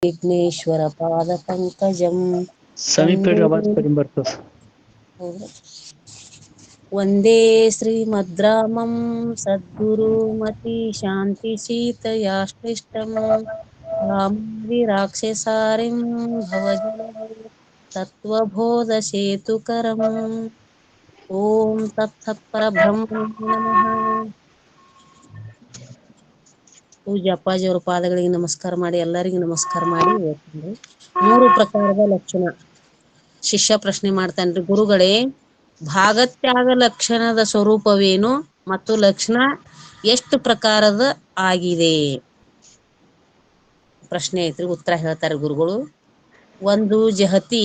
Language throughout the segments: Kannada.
ವಿಘ್ನೇಶ್ವರ ಪಾದ ಪಂಕಜಂ ಸಮೀಪ ವಂದೇ ಆವಾಜ್ ಕಡಿಮೆ ಬರ್ತದ. ವಂದೇ ಶ್ರೀಮದ್ರಾಮಂ ಸದ್ಗುರುಮತಿ ಶಾಂತಿ ಸೀತಯಾಶ್ಲಿಷ್ಟಂ ರಾಮಾದಿ ರಾಕ್ಷಸಾರಿಂ ಭವಜನನಿ ತತ್ವಬೋಧಸೇತುಕರಂ. ಓಂ ತತ್ಸತ್ ಪರಬ್ರಹ್ಮಣೇ ನಮಃ. ಪೂಜ್ಯ ಅಪ್ಪಾಜಿಯವರ ಪಾದಗಳಿಗೆ ನಮಸ್ಕಾರ ಮಾಡಿ, ಎಲ್ಲರಿಗೂ ನಮಸ್ಕಾರ ಮಾಡಿ ಓದ್ತೀನಿ. 3 ಪ್ರಕಾರದ ಲಕ್ಷಣ. ಶಿಷ್ಯ ಪ್ರಶ್ನೆ ಮಾಡ್ತಾನ್ರಿ, ಗುರುಗಳೇ ಭಾಗತ್ಯಾಗ ಲಕ್ಷಣದ ಸ್ವರೂಪವೇನು ಮತ್ತು ಲಕ್ಷಣ ಎಷ್ಟು ಪ್ರಕಾರದ ಆಗಿದೆ? ಪ್ರಶ್ನೆ ಐತ್ರಿ, ಉತ್ತರ ಹೇಳ್ತಾರೆ ಗುರುಗಳು. 1 ಜಹತಿ,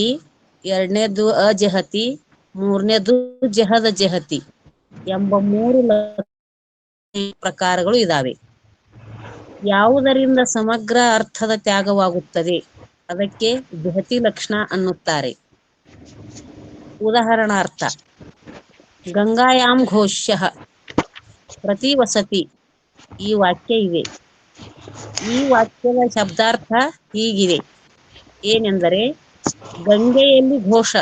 2ನೇದು ಅಜಹತಿ, 3ನೇದು ಜಹದ ಜಹತಿ ಎಂಬ 3 ಪ್ರಕಾರಗಳು ಇದಾವೆ. ಯಾವುದರಿಂದ ಸಮಗ್ರ ಅರ್ಥದ ತ್ಯಾಗವಾಗುತ್ತದೆ ಅದಕ್ಕೆ ಜಹತಿ ಲಕ್ಷಣ ಅನ್ನುತ್ತಾರೆ. ಉದಾಹರಣಾರ್ಥ, ಗಂಗಾಯಾಂ ಘೋಷ್ಯಃ ಪ್ರತಿ ವಸತಿ, ಈ ವಾಕ್ಯ ಇದೆ. ಈ ವಾಕ್ಯದ ಶಬ್ದಾರ್ಥ ಹೀಗಿದೆ. ಏನೆಂದರೆ, ಗಂಗೆಯಲ್ಲಿ ಘೋಷ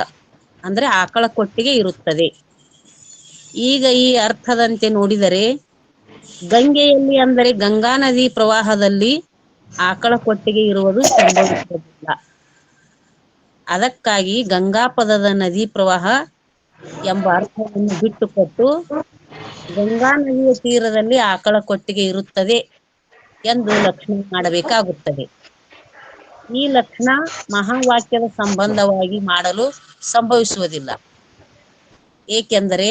ಅಂದ್ರೆ ಆಕಳ ಕೊಟ್ಟಿಗೆ ಇರುತ್ತದೆ. ಈಗ ಈ ಅರ್ಥದಂತೆ ನೋಡಿದರೆ, ಗಂಗೆಯಲ್ಲಿ ಅಂದರೆ ಗಂಗಾ ನದಿ ಪ್ರವಾಹದಲ್ಲಿ ಆಕಳ ಕೊಟ್ಟಿಗೆ ಇರುವುದು ಸಂಭವಿಸುವುದಿಲ್ಲ. ಅದಕ್ಕಾಗಿ ಗಂಗಾ ಪದದ ನದಿ ಪ್ರವಾಹ ಎಂಬ ಅರ್ಥವನ್ನು ಬಿಟ್ಟುಕೊಟ್ಟು ಗಂಗಾ ನದಿಯ ತೀರದಲ್ಲಿ ಆಕಳ ಕೊಟ್ಟಿಗೆ ಇರುತ್ತದೆ ಎಂದು ಲಕ್ಷಣ ಮಾಡಬೇಕಾಗುತ್ತದೆ. ಈ ಲಕ್ಷಣ ಮಹಾವಾಕ್ಯದ ಸಂಬಂಧವಾಗಿ ಮಾಡಲು ಸಂಭವಿಸುವುದಿಲ್ಲ. ಏಕೆಂದರೆ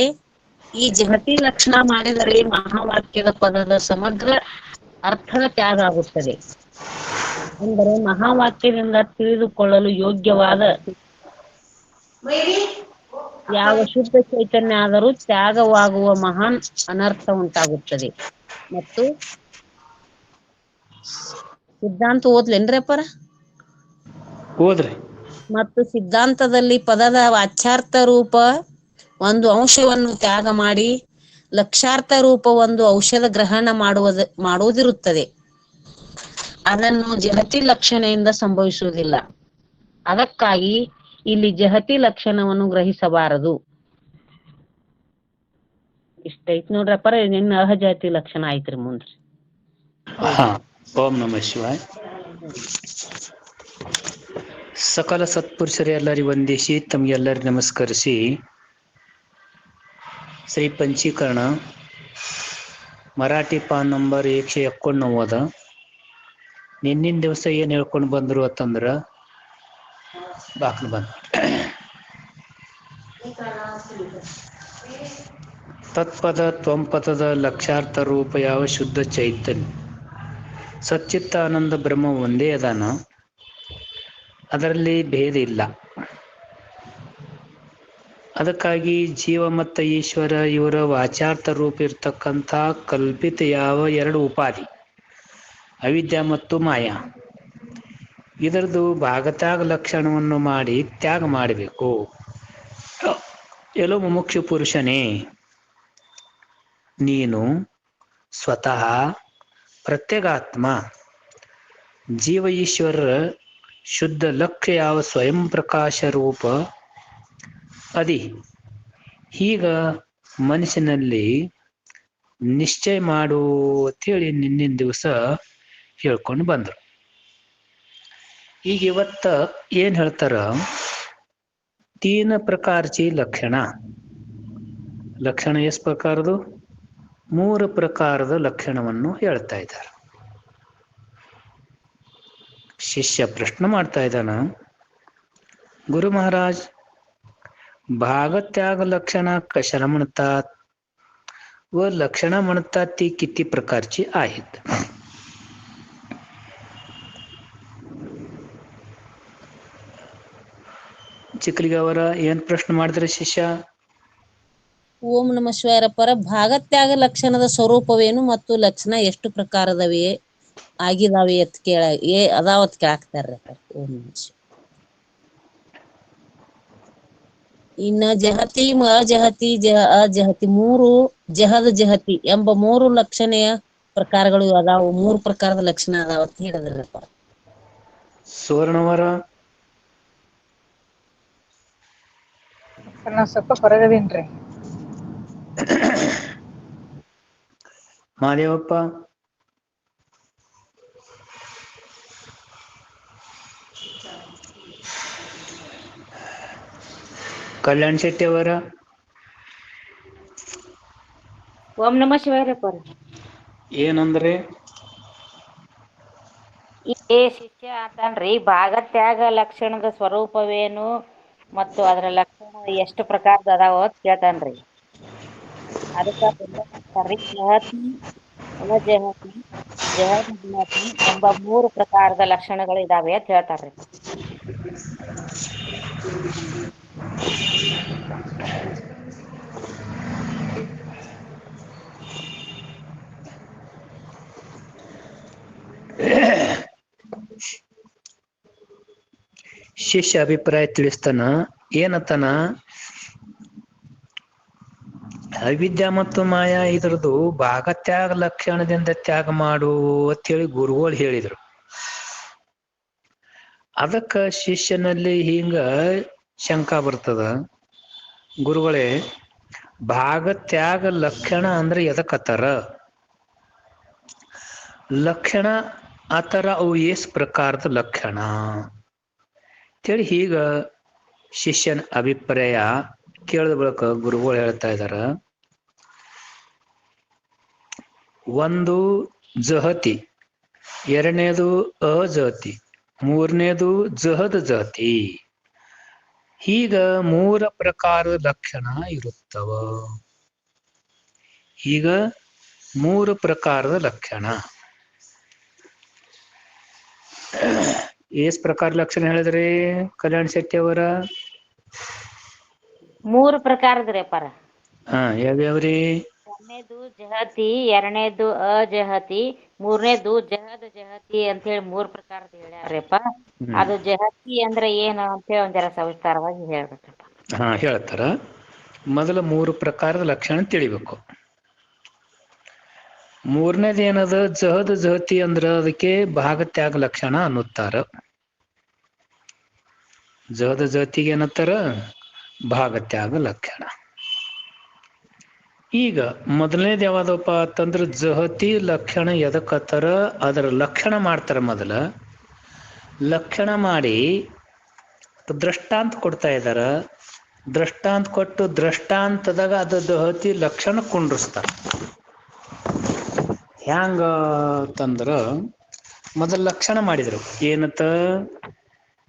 ಈ ಜಹತಿ ಲಕ್ಷಣ ಮಾಡಿದರೆ ಮಹಾವಾಕ್ಯದ ಪದದ ಸಮಗ್ರ ಅರ್ಥದ ತ್ಯಾಗ ಆಗುತ್ತದೆ. ಅಂದರೆ ಮಹಾವಾಕ್ಯದಿಂದ ತಿಳಿದುಕೊಳ್ಳಲು ಯೋಗ್ಯವಾದ ಯಾವ ಶುದ್ಧ ಚೈತನ್ಯ ಆದರೂ ತ್ಯಾಗವಾಗುವ ಮಹಾನ್ ಅನರ್ಥ ಉಂಟಾಗುತ್ತದೆ. ಮತ್ತು ಸಿದ್ಧಾಂತ ಓದ್ಲೇನ್ರಿ ಅಪ್ಪರ? ಓದ್ರಿ. ಮತ್ತು ಸಿದ್ಧಾಂತದಲ್ಲಿ ಪದದ ವಾಚ್ಯಾರ್ಥ ರೂಪ ಒಂದು ಅಂಶವನ್ನು ತ್ಯಾಗ ಮಾಡಿ ಲಕ್ಷಾರ್ಥ ರೂಪ ಒಂದು ಔಷಧ ಗ್ರಹಣ ಮಾಡುವುದಿರುತ್ತದೆ. ಅದನ್ನು ಜಹತಿ ಲಕ್ಷಣೆಯಿಂದ ಸಂಭವಿಸುವುದಿಲ್ಲ. ಅದಕ್ಕಾಗಿ ಇಲ್ಲಿ ಜಹತಿ ಲಕ್ಷಣವನ್ನು ಗ್ರಹಿಸಬಾರದು. ಇಷ್ಟೈತ್ ನೋಡ್ರಪ್ಪರ. ನಿನ್ನ ಅಹಜಾತಿ ಲಕ್ಷಣ ಆಯ್ತ್ರಿ ಮುಂದ್ರಿ. ಓಂ ನಮಃ ಶಿವಾಯ. ಸಕಲ ಸತ್ಪುರುಷರೇ ಎಲ್ಲರಿಗೂ ವಂದಿಸಿ, ತಮಗೆಲ್ಲರಿಗೂ ನಮಸ್ಕರಿಸಿ, ಶ್ರೀ ಪಂಚೀಕರಣ ಮರಾಠಿ ಪಾನ್ ನಂಬರ್ 189 ನಿನ್ನಿನ ದಿವಸ ಏನು ಹೇಳ್ಕೊಂಡು ಬಂದರು ಅಂತಂದ್ರೆ ಬಾಕ್ಲು ತತ್ಪದ ತ್ವಂಪದದ ಲಕ್ಷಾರ್ಥ ರೂಪ ಯಾವ ಶುದ್ಧ ಚೈತನ್ಯ ಸಚ್ಚಿತ್ತಾನಂದ ಬ್ರಹ್ಮ ಒಂದೇ ಅದಾನ, ಅದರಲ್ಲಿ ಭೇದ ಇಲ್ಲ. ಅದಕ್ಕಾಗಿ ಜೀವ ಮತ್ತು ಈಶ್ವರ ಇವರ ವಾಚಾರ್ಥ ರೂಪ ಇರ್ತಕ್ಕಂಥ ಕಲ್ಪಿತ ಯಾವ 2 ಉಪಾಧಿ ಅವಿದ್ಯಾ ಮತ್ತು ಮಾಯಾ, ಇದರದು ಭಾಗತ್ಯಾಗ ಲಕ್ಷಣವನ್ನು ಮಾಡಿ ತ್ಯಾಗ ಮಾಡಬೇಕು. ಎಲ್ಲೋ ಮುಮುಕ್ಷು ಪುರುಷನೇ, ನೀನು ಸ್ವತಃ ಪ್ರತ್ಯೇಗಾತ್ಮ, ಜೀವ ಈಶ್ವರರ ಶುದ್ಧ ಲಕ್ಷ್ಯ ಯಾವ ಸ್ವಯಂ ಪ್ರಕಾಶ ರೂಪ ಅದಿ. ಈಗ ಮನಸ್ಸಿನಲ್ಲಿ ನಿಶ್ಚಯ ಮಾಡು ಅಂತೇಳಿ ನಿನ್ನಿನ ದಿವಸ ಹೇಳ್ಕೊಂಡು ಬಂದರು. ಈಗ ಇವತ್ತ ಏನ್ ಹೇಳ್ತಾರ, 3 ಪ್ರಕಾರಚಿ ಲಕ್ಷಣ. ಲಕ್ಷಣ ಎಷ್ಟು ಪ್ರಕಾರದು? 3 ಪ್ರಕಾರದ ಲಕ್ಷಣವನ್ನು ಹೇಳ್ತಾ ಇದ್ದಾರೆ. ಶಿಷ್ಯ ಪ್ರಶ್ನೆ ಮಾಡ್ತಾ ಇದ್ದಾನ, ಗುರು ಮಹಾರಾಜ್ भागत्याग लक्षण कशाला म्हणतात व लक्षण म्हणतात ती किती प्रकारची आहेत? ಚಿಕ್ಕಲಿಗವರ ಏನ್ ಪ್ರಶ್ನೆ ಮಾಡಿದ್ರೆ ಶಿಷ್ಯ? ಓಂ ನಮಃ ಶಿವಾಯ. ಪರ ಭಾಗತ್ಯಾಗ ಲಕ್ಷಣದ ಸ್ವರೂಪವೇನು ಮತ್ತು ಲಕ್ಷಣ ಎಷ್ಟು ಪ್ರಕಾರದವೇ ಆಗಿದಾವೆ ಅಂತ ಅದಾವತ್ ಕೇಳಾಕ್ತಾರ್ರಿ. ಓಂ ನಮಃ ಶಿವಾಯ. ಇನ್ನ ಜಹತಿ, ಅಜಹತಿ, ಅಜಹತಿ 3 ಜಹದ ಜಹತಿ ಎಂಬ 3 ಲಕ್ಷಣೆಯ ಪ್ರಕಾರಗಳು ಅದಾವು. 3 ಪ್ರಕಾರದ ಲಕ್ಷಣ ಅದಾವ ಅಂತ ಹೇಳಿದ್ರಪ್ಪ. ಸುವರ್ಣವರ ನಾ ಸ್ವಲ್ಪ ಹೊರಗದೀನ್ರಿ. ಮಹಾದೇವಪ್ಪ ಕಲ್ಯಾಣ್ ಶೆಟ್ಟಿ ಅವರ ಓಂ ನಮ ಶಿವಾಯ ಪರ. ಏನಂದ್ರೆ ಏ ಶಿಷ್ಯ ಆತನ್ರಿ ಭಾಗತ್ಯಾಗ ಲಕ್ಷಣದ ಸ್ವರೂಪವೇನು ಮತ್ತು ಅದ್ರ ಲಕ್ಷಣ ಎಷ್ಟು ಪ್ರಕಾರದ ಅದಾವ ಕೇಳ್ತನ್ರಿ. ಅದಕ್ಕ ಜಹತಿ ಅಜಹತಿ ಜಹತಿ ಎಂಬ 3 ಪ್ರಕಾರದ ಲಕ್ಷಣಗಳು ಇದಾವೆ ಅಂತ ಹೇಳ್ತಾರ್ರಿ. ಶಿಷ್ಯ ಅಭಿಪ್ರಾಯ ತಿಳಿಸ್ತಾನ. ಏನತ್ತಾನ, ಅವಿದ್ಯಾ ಮತ್ತು ಮಾಯಾ ಇದ್ರದ್ದು ಭಾಗತ್ಯಾಗ ಲಕ್ಷಣದಿಂದ ತ್ಯಾಗ ಮಾಡು ಅಂತೇಳಿ ಗುರುಗಳು ಹೇಳಿದ್ರು. ಅದಕ್ಕ ಶಿಷ್ಯನಲ್ಲಿ ಹಿಂಗ ಶಂಕ ಬರ್ತದ, ಗುರುಗಳೇ ಭಾಗತ್ಯಾಗ ಲಕ್ಷಣ ಅಂದ್ರೆ ಎದಕ್ಕತ್ತಾರ, ಲಕ್ಷಣ ಆತರ ಅವು ಎಸ್ ಪ್ರಕಾರದ ಲಕ್ಷಣ ಅಂತೇಳಿ ಹೀಗ ಶಿಷ್ಯನ ಅಭಿಪ್ರಾಯ ಕೇಳಿದ ಬಳಿಕ ಗುರುಗಳು ಹೇಳ್ತಾ ಇದಾರ. ಒಂದು ಜಹತಿ, ಎರಡನೇದು ಅಜಹತಿ, ಮೂರನೇದು ಜಹದ ಜಹತಿ. ಹೀಗ 3 ಪ್ರಕಾರದ ಲಕ್ಷಣ ಇರುತ್ತವ. ಈಗ 3 ಪ್ರಕಾರದ ಲಕ್ಷಣ. ಎಸ್ ಪ್ರಕಾರ ಲಕ್ಷಣ ಹೇಳಿದ್ರಿ ಕಲ್ಯಾಣ್ ಶೆಟ್ಟಿ ಅವರ? 3 ಪ್ರಕಾರದ್ರಿ ಅಪ್ಪಾರ. ಯಾವ್ಯಾವ್ರಿ? ಒಂದನೇದು ಜಹತಿ, ಎರಡನೇದು ಅಜಹತಿ, ಮೂರನೇದು ಜಹದ ಜಹತಿ ಅಂತ ಹೇಳಿ 3 ಪ್ರಕಾರದ ಹೇಳ್ಯಾರಪ್ಪ. ಅದು ಜಹತಿ ಅಂದ್ರೆ ಏನು ಅಂತ ಹೇಳಿ ಒಂದ್ ಜರ ಸವಿಸ್ತಾರವಾಗಿ ಹೇಳ್ಬೇಕಪ್ಪ. ಹೇಳ್ತಾರ. ಮೊದಲ 3 ಪ್ರಕಾರದ ಲಕ್ಷಣ ತಿಳಿಬೇಕು. ಮೂರನೇದು ಏನದ, ಜಹದ ಜಹತಿ ಅಂದ್ರ ಅದಕ್ಕೆ ಭಾಗತ್ಯಾಗ ಲಕ್ಷಣ ಅನ್ನುತ್ತಾರ. ಜಹದ ಜಹತಿಗೆ ಏನತ್ತಾರ, ಭಾಗತ್ಯಾಗ ಲಕ್ಷಣ. ಈಗ ಮೊದಲನೇದು ಯಾವ್ದಪ್ಪ ಅಂತಂದ್ರ ಜಹತಿ ಲಕ್ಷಣ ಎದಕ್ಕತ್ತಾರ, ಅದರ ಲಕ್ಷಣ ಮಾಡ್ತಾರ. ಮೊದಲ ಲಕ್ಷಣ ಮಾಡಿ ದೃಷ್ಟಾಂತ ಕೊಡ್ತಾ ಇದ್ದಾರ. ದೃಷ್ಟಾಂತ ಕೊಟ್ಟು ದೃಷ್ಟಾಂತದಾಗ ಅದು ಜಹತಿ ಲಕ್ಷಣ ಕುಂಡ್ರಿಸ್ತಾರ. ಹ್ಯಾಂಗ ತಂದ್ರ ಮೊದಲ ಲಕ್ಷಣ ಮಾಡಿದ್ರು ಏನತ್ತ,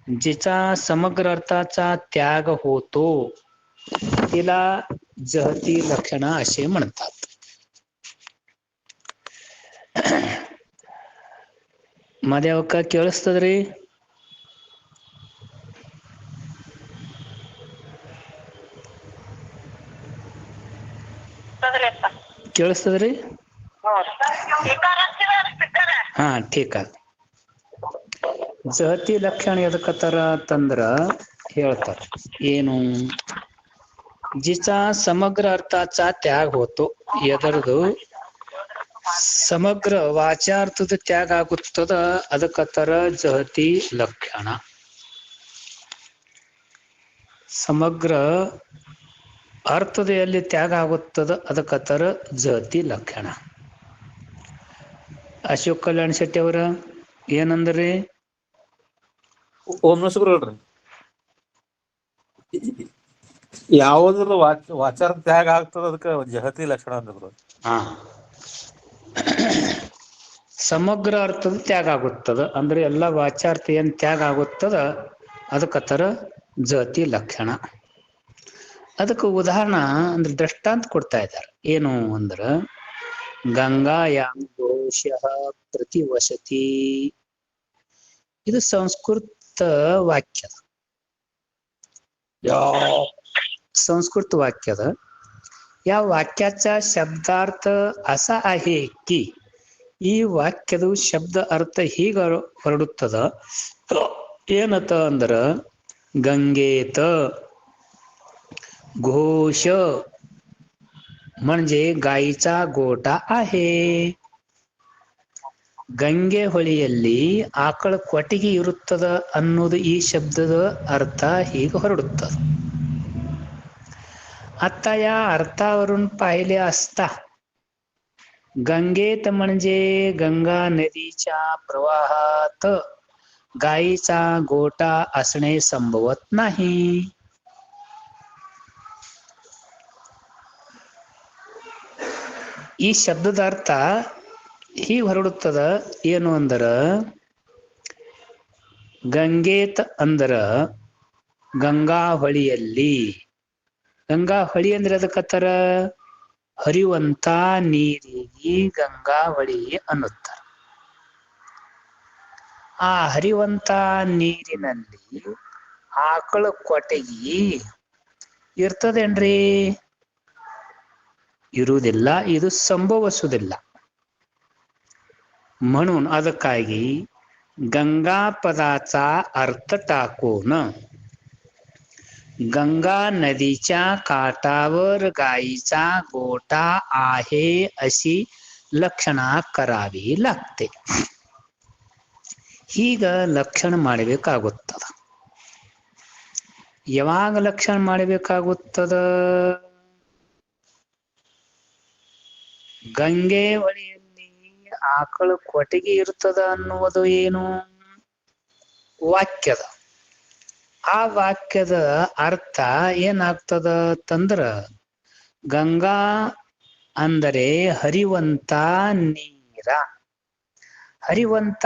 जिचा समग्र अर्थाचा त्याग होतो तिला जहती लक्षण असे म्हणतात. ಮಾದೇವಕ್ಕ ಕೇಳಿಸ್ತದ್ರಿ? ಕೇಳಿಸ್ತದ್ರಿ? ठीक आहे. ಜಹತಿ ಲಕ್ಷಣ ಎದಕ್ಕತ್ತಾರ ಅಂತಂದ್ರ ಹೇಳ್ತಾರ ಏನು, ಜಿಚಾ ಸಮಗ್ರ ಅರ್ಥಾचा त्याग होतो, ಎದರದು ಸಮಗ್ರ ವಾಚಾರ್ಥದ ತ್ಯಾಗ ಆಗುತ್ತದ ಅದಕ್ಕತ್ತಾರ ಜಹತಿ ಲಕ್ಷಣ. ಸಮಗ್ರ ಅರ್ಥದ ಎಲ್ಲಿ ತ್ಯಾಗ ಆಗುತ್ತದ ಅದಕ್ಕತ್ತಾರ ಜಹತಿ ಲಕ್ಷಣ. ಅಶೋಕ್ ಕಲ್ಯಾಣ್ ಶೆಟ್ಟಿ ಅವರ ಏನಂದ್ರಿ? ಓಂ ನಮಸ್ಕಾರ ಹೇಳ್ರಿ. ಯಾವ್ದ್ರ ವಾಚಾರ ತ್ಯಾಗ ಆಗ್ತದ ಅದಕ್ಕ ಜಹತಿ ಲಕ್ಷಣ ಅಂದ್ರು. ಸಮಗ್ರ ಅರ್ಥದ ತ್ಯಾಗ ಆಗುತ್ತದ ಅಂದ್ರೆ ಎಲ್ಲ ವಾಚಾರ್ಥ ಏನ್ ತ್ಯಾಗ ಆಗುತ್ತದ ಅದಕ್ಕತ್ತರ ಜಹತಿ ಲಕ್ಷಣ. ಅದಕ್ಕೆ ಉದಾಹರಣ ಅಂದ್ರೆ ದೃಷ್ಟಾಂತ ಕೊಡ್ತಾ ಇದ್ದಾರೆ. ಏನು ಅಂದ್ರ, ಗಂಗಾಯಾಂ ಘೋಷಃ ಪ್ರತಿವಸತಿ, ಇದು ಸಂಸ್ಕೃತ ವಾಕ್ಯದ, संस्कृत वाक्यದ या वाक्याचा शब्दार्थ असा आहे की ಈ ವಾಕ್ಯದ ಶಬ್ದ ಅರ್ಥ ಹೀಗ ಹೊರಡುತ್ತದ. ಏನತ ಅಂದ್ರ, गंगेत घोष म्हणजे गाईचा गोठा आहे. ಗಂಗೆ ಹೊಳೆಯಲ್ಲಿ ಆಕಳ ಕೊಟ್ಟಿಗೆ ಇರುತ್ತದ ಅನ್ನೋದು ಈ ಶಬ್ದದ ಅರ್ಥ ಹೀಗೆ ಹೊರಡುತ್ತದೆ. आता या अर्थावरून पाहिले असता गंगेत म्हणजे गंगा नदीच्या प्रवाहात गायीचा गोटा असणे संभवत नाही. ಈ ಶಬ್ದದ ಅರ್ಥ ಹೀಗೆ ಹೊರಡುತ್ತದ. ಏನು ಅಂದರ ಗಂಗೇತ್ ಅಂದರ ಗಂಗಾ ಹೊಳಿಯಲ್ಲಿ, ಗಂಗಾ ಹೊಳಿ ಅಂದ್ರೆ ಅದಕ್ಕತ್ತರ ಹರಿಯುವಂತ ನೀರಿಗೆ ಗಂಗಾ ಹೊಳಿ ಅನ್ನುತ್ತಾರೆ. ಆ ಹರಿಯುವಂತ ನೀರಿನಲ್ಲಿ ಆಕಳ ಕೊಟ್ಟಿಗೆ ಇರ್ತದೇನ್ರಿ? ಇರುವುದಿಲ್ಲ, ಇದು ಸಂಭವಿಸುವುದಿಲ್ಲ. म्हणून ಅದಕ್ಕಾಗಿ गंगा पदाचा अर्थ टाकून गंगा नदीच्या काठावर गायीचा गोठा आहे अशी लक्षणा करावी लागते. ಹೀಗ ಲಕ್ಷಣ ಮಾಡಬೇಕಾಗುತ್ತದೆ. ಯಾವಾಗ ಲಕ್ಷಣ ಮಾಡಬೇಕಾಗುತ್ತದ? ಗಂಗೆ ಹೊಳೆಯಲ್ಲಿ ಆಕಳ ಕೊಟ್ಟಿಗೆ ಇರ್ತದ ಅನ್ನುವುದು ಏನು ವಾಕ್ಯದ. ಆ ವಾಕ್ಯದ ಅರ್ಥ ಏನಾಗ್ತದ ತಂದ್ರ ಗಂಗಾ ಅಂದರೆ ಹರಿವಂತ ನೀರ. ಹರಿವಂತ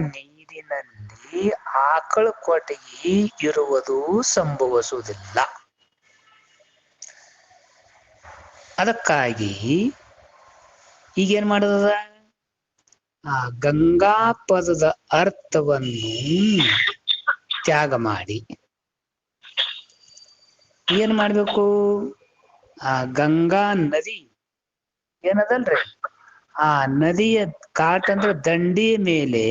ನೀರಿನಲ್ಲಿ ಆಕಳ ಕೊಟ್ಟಿಗೆ ಇರುವುದು ಸಂಭವಿಸುವುದಿಲ್ಲ. ಅದಕ್ಕಾಗಿ ಈಗೇನ್ ಮಾಡೋದ? ಆ ಗಂಗಾ ಪದದ ಅರ್ಥವನ್ನು ತ್ಯಾಗ ಮಾಡಿ ಏನ್ ಮಾಡ್ಬೇಕು? ಆ ಗಂಗಾ ನದಿ ಏನದಲ್ರಿ, ಆ ನದಿಯ ಕಾಟ ಅಂದ್ರೆ ದಂಡಿ ಮೇಲೆ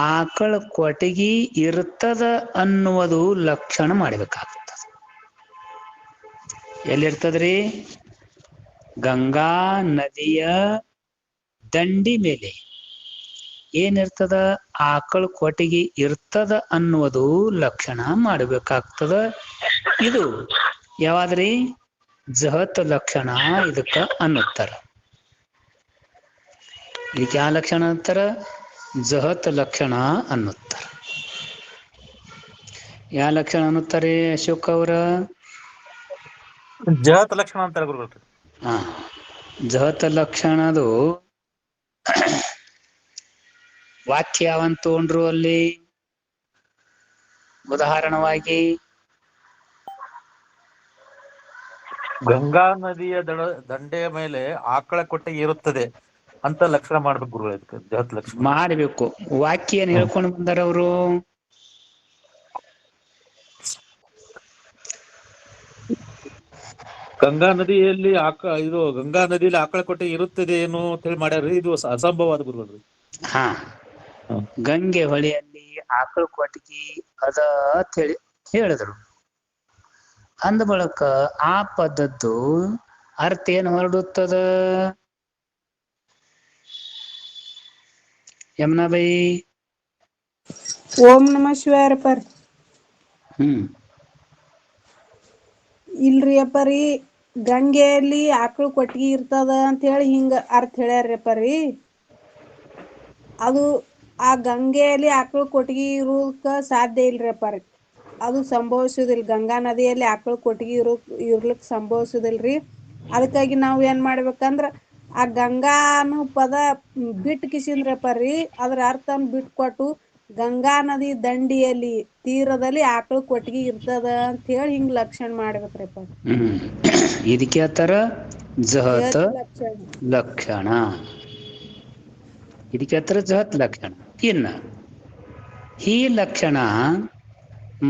ಆಕಳ ಕೊಟ್ಟಿಗೆ ಇರ್ತದ ಅನ್ನುವುದು ಲಕ್ಷಣ ಮಾಡಬೇಕಾಗ್ತದೆ. ಎಲ್ಲಿರ್ತದ್ರಿ? ಗಂಗಾ ನದಿಯ ದಂಡಿ ಮೇಲೆ ಏನಿರ್ತದ? ಆಕಳ ಕೊಟ್ಟಿಗೆ ಇರ್ತದ ಅನ್ನುವುದು ಲಕ್ಷಣ ಮಾಡಬೇಕಾಗ್ತದ. ಇದು ಯಾವಾದ್ರಿ? ಜಹತ್ ಲಕ್ಷಣ ಇದಕ್ಕ ಅನ್ನುತ್ತಾರ. ಇದಕ್ಕೆ ಯಾವ ಲಕ್ಷಣ ಅಂತಾರ? ಜಹತ್ ಲಕ್ಷಣ ಅನ್ನುತ್ತಾರ. ಯಾವ ಲಕ್ಷಣ ಅನ್ನುತ್ತಾರೆ ಅಶೋಕ್ ಅವರ? ಜಹತ್ ಲಕ್ಷಣ ಅಂತಾರೆ ಗುರುಗಳು. ಹಾ, ಜಹತ್ ಲಕ್ಷಣದು ವಾಕ್ಯ ಯಾವಂತ ತಗೊಂಡ್ರು ಅಲ್ಲಿ ಉದಾಹರಣವಾಗಿ? ಗಂಗಾ ನದಿಯ ದಂಡೆಯ ಮೇಲೆ ಆಕಳ ಕೊಟ್ಟಿಗೆ ಇರುತ್ತದೆ ಅಂತ ಲಕ್ಷಣ ಮಾಡ್ಬೇಕು ಗುರುಗಳು. ಇದಕ್ಕೆ ಜಹತ್ ಲಕ್ಷಣ ಮಾಡಬೇಕು. ವಾಕ್ಯ ಏನ್ ಹೇಳ್ಕೊಂಡು ಬಂದಾರ ಅವರು? ಗಂಗಾ ನದಿಯಲ್ಲಿ ಇದು ಗಂಗಾ ನದಿಯಲ್ಲಿ ಆಕಳ ಕೊಟ್ಟಿಗೆ ಇರುತ್ತದೆ ಏನು ಅಂತ ಹೇಳಿ ಮಾಡ್ಯಾರ. ಇದು ಅಸಂಭವವಾದ ಗುರುಗಳು. ಹಾ, ಗಂಗೆ ಹೊಳೆಯಲ್ಲಿ ಆಕಳ ಕೊಟ್ಟಿಗೆ ಅದ ಅಂತ ಹೇಳಿ ಹೇಳಿದ್ರು. ಅಂದ ಬಳಕ ಆ ಪದದ್ದು ಅರ್ಥ ಏನು ಹೊರಡುತ್ತದ? ಯಮುನಾಬೈ? ಓಂ ನಮಃ ಶಿವಾಯ ಪರ್. ಇಲ್ರಿ ಅಪ್ಪರಿ, ಗಂಗೆಯಲ್ಲಿ ಆಕಳ ಕೊಟ್ಟಿಗೆ ಇರ್ತದ ಅಂತ ಹೇಳಿ ಹಿಂಗ ಅರ್ಥ ಹೇಳ್ಯಾರಪ್ಪರಿ. ಅದು ಆ ಗಂಗೆಯಲ್ಲಿ ಆಕಳ ಕೊಟ್ಟಿಗೆ ಇರೋಕ ಸಾಧ್ಯ ಇಲ್ರಿ ಅಪ್ಪರಿ. ಅದು ಸಂಭವಿಸುದಿಲ್ಲ. ಗಂಗಾ ನದಿಯಲ್ಲಿ ಆಕಳ ಕೊಟ್ಟಿಗೆ ಇರ್ಲಿಕ್ಕೆ ಸಂಭವಿಸುದಿಲ್ರಿ. ಅದಕ್ಕಾಗಿ ನಾವು ಏನ್ ಮಾಡ್ಬೇಕಂದ್ರ ಆ ಗಂಗಾ ಅನ್ನೋ ಪದ ಬಿಟ್ಟು ಕಿಸಿಂದ್ರಪ್ಪರಿ ಅದ್ರ ಅರ್ಥನ ಬಿಟ್ಕೊಟ್ಟು ಗಂಗಾ ನದಿ ದಂಡಿಯಲ್ಲಿ ತೀರದಲ್ಲಿ ಆಕಳ ಕೊಟ್ಟಿಗೆ ಇರ್ತದ ಅಂತ ಹೇಳಿ ಹಿಂಗ್ ಲಕ್ಷಣ ಮಾಡ್ಬೇಕ್ರಿಪ್ಪ. ಇದಕ್ಕೆ ಆತರ ಜಹತ್ ಲಕ್ಷಣ. ಲಕ್ಷಣ. ಇದಕ್ಕೆ ಆತರ ಜಹತ್ ಲಕ್ಷಣ. ಇನ್ನ ही लक्षण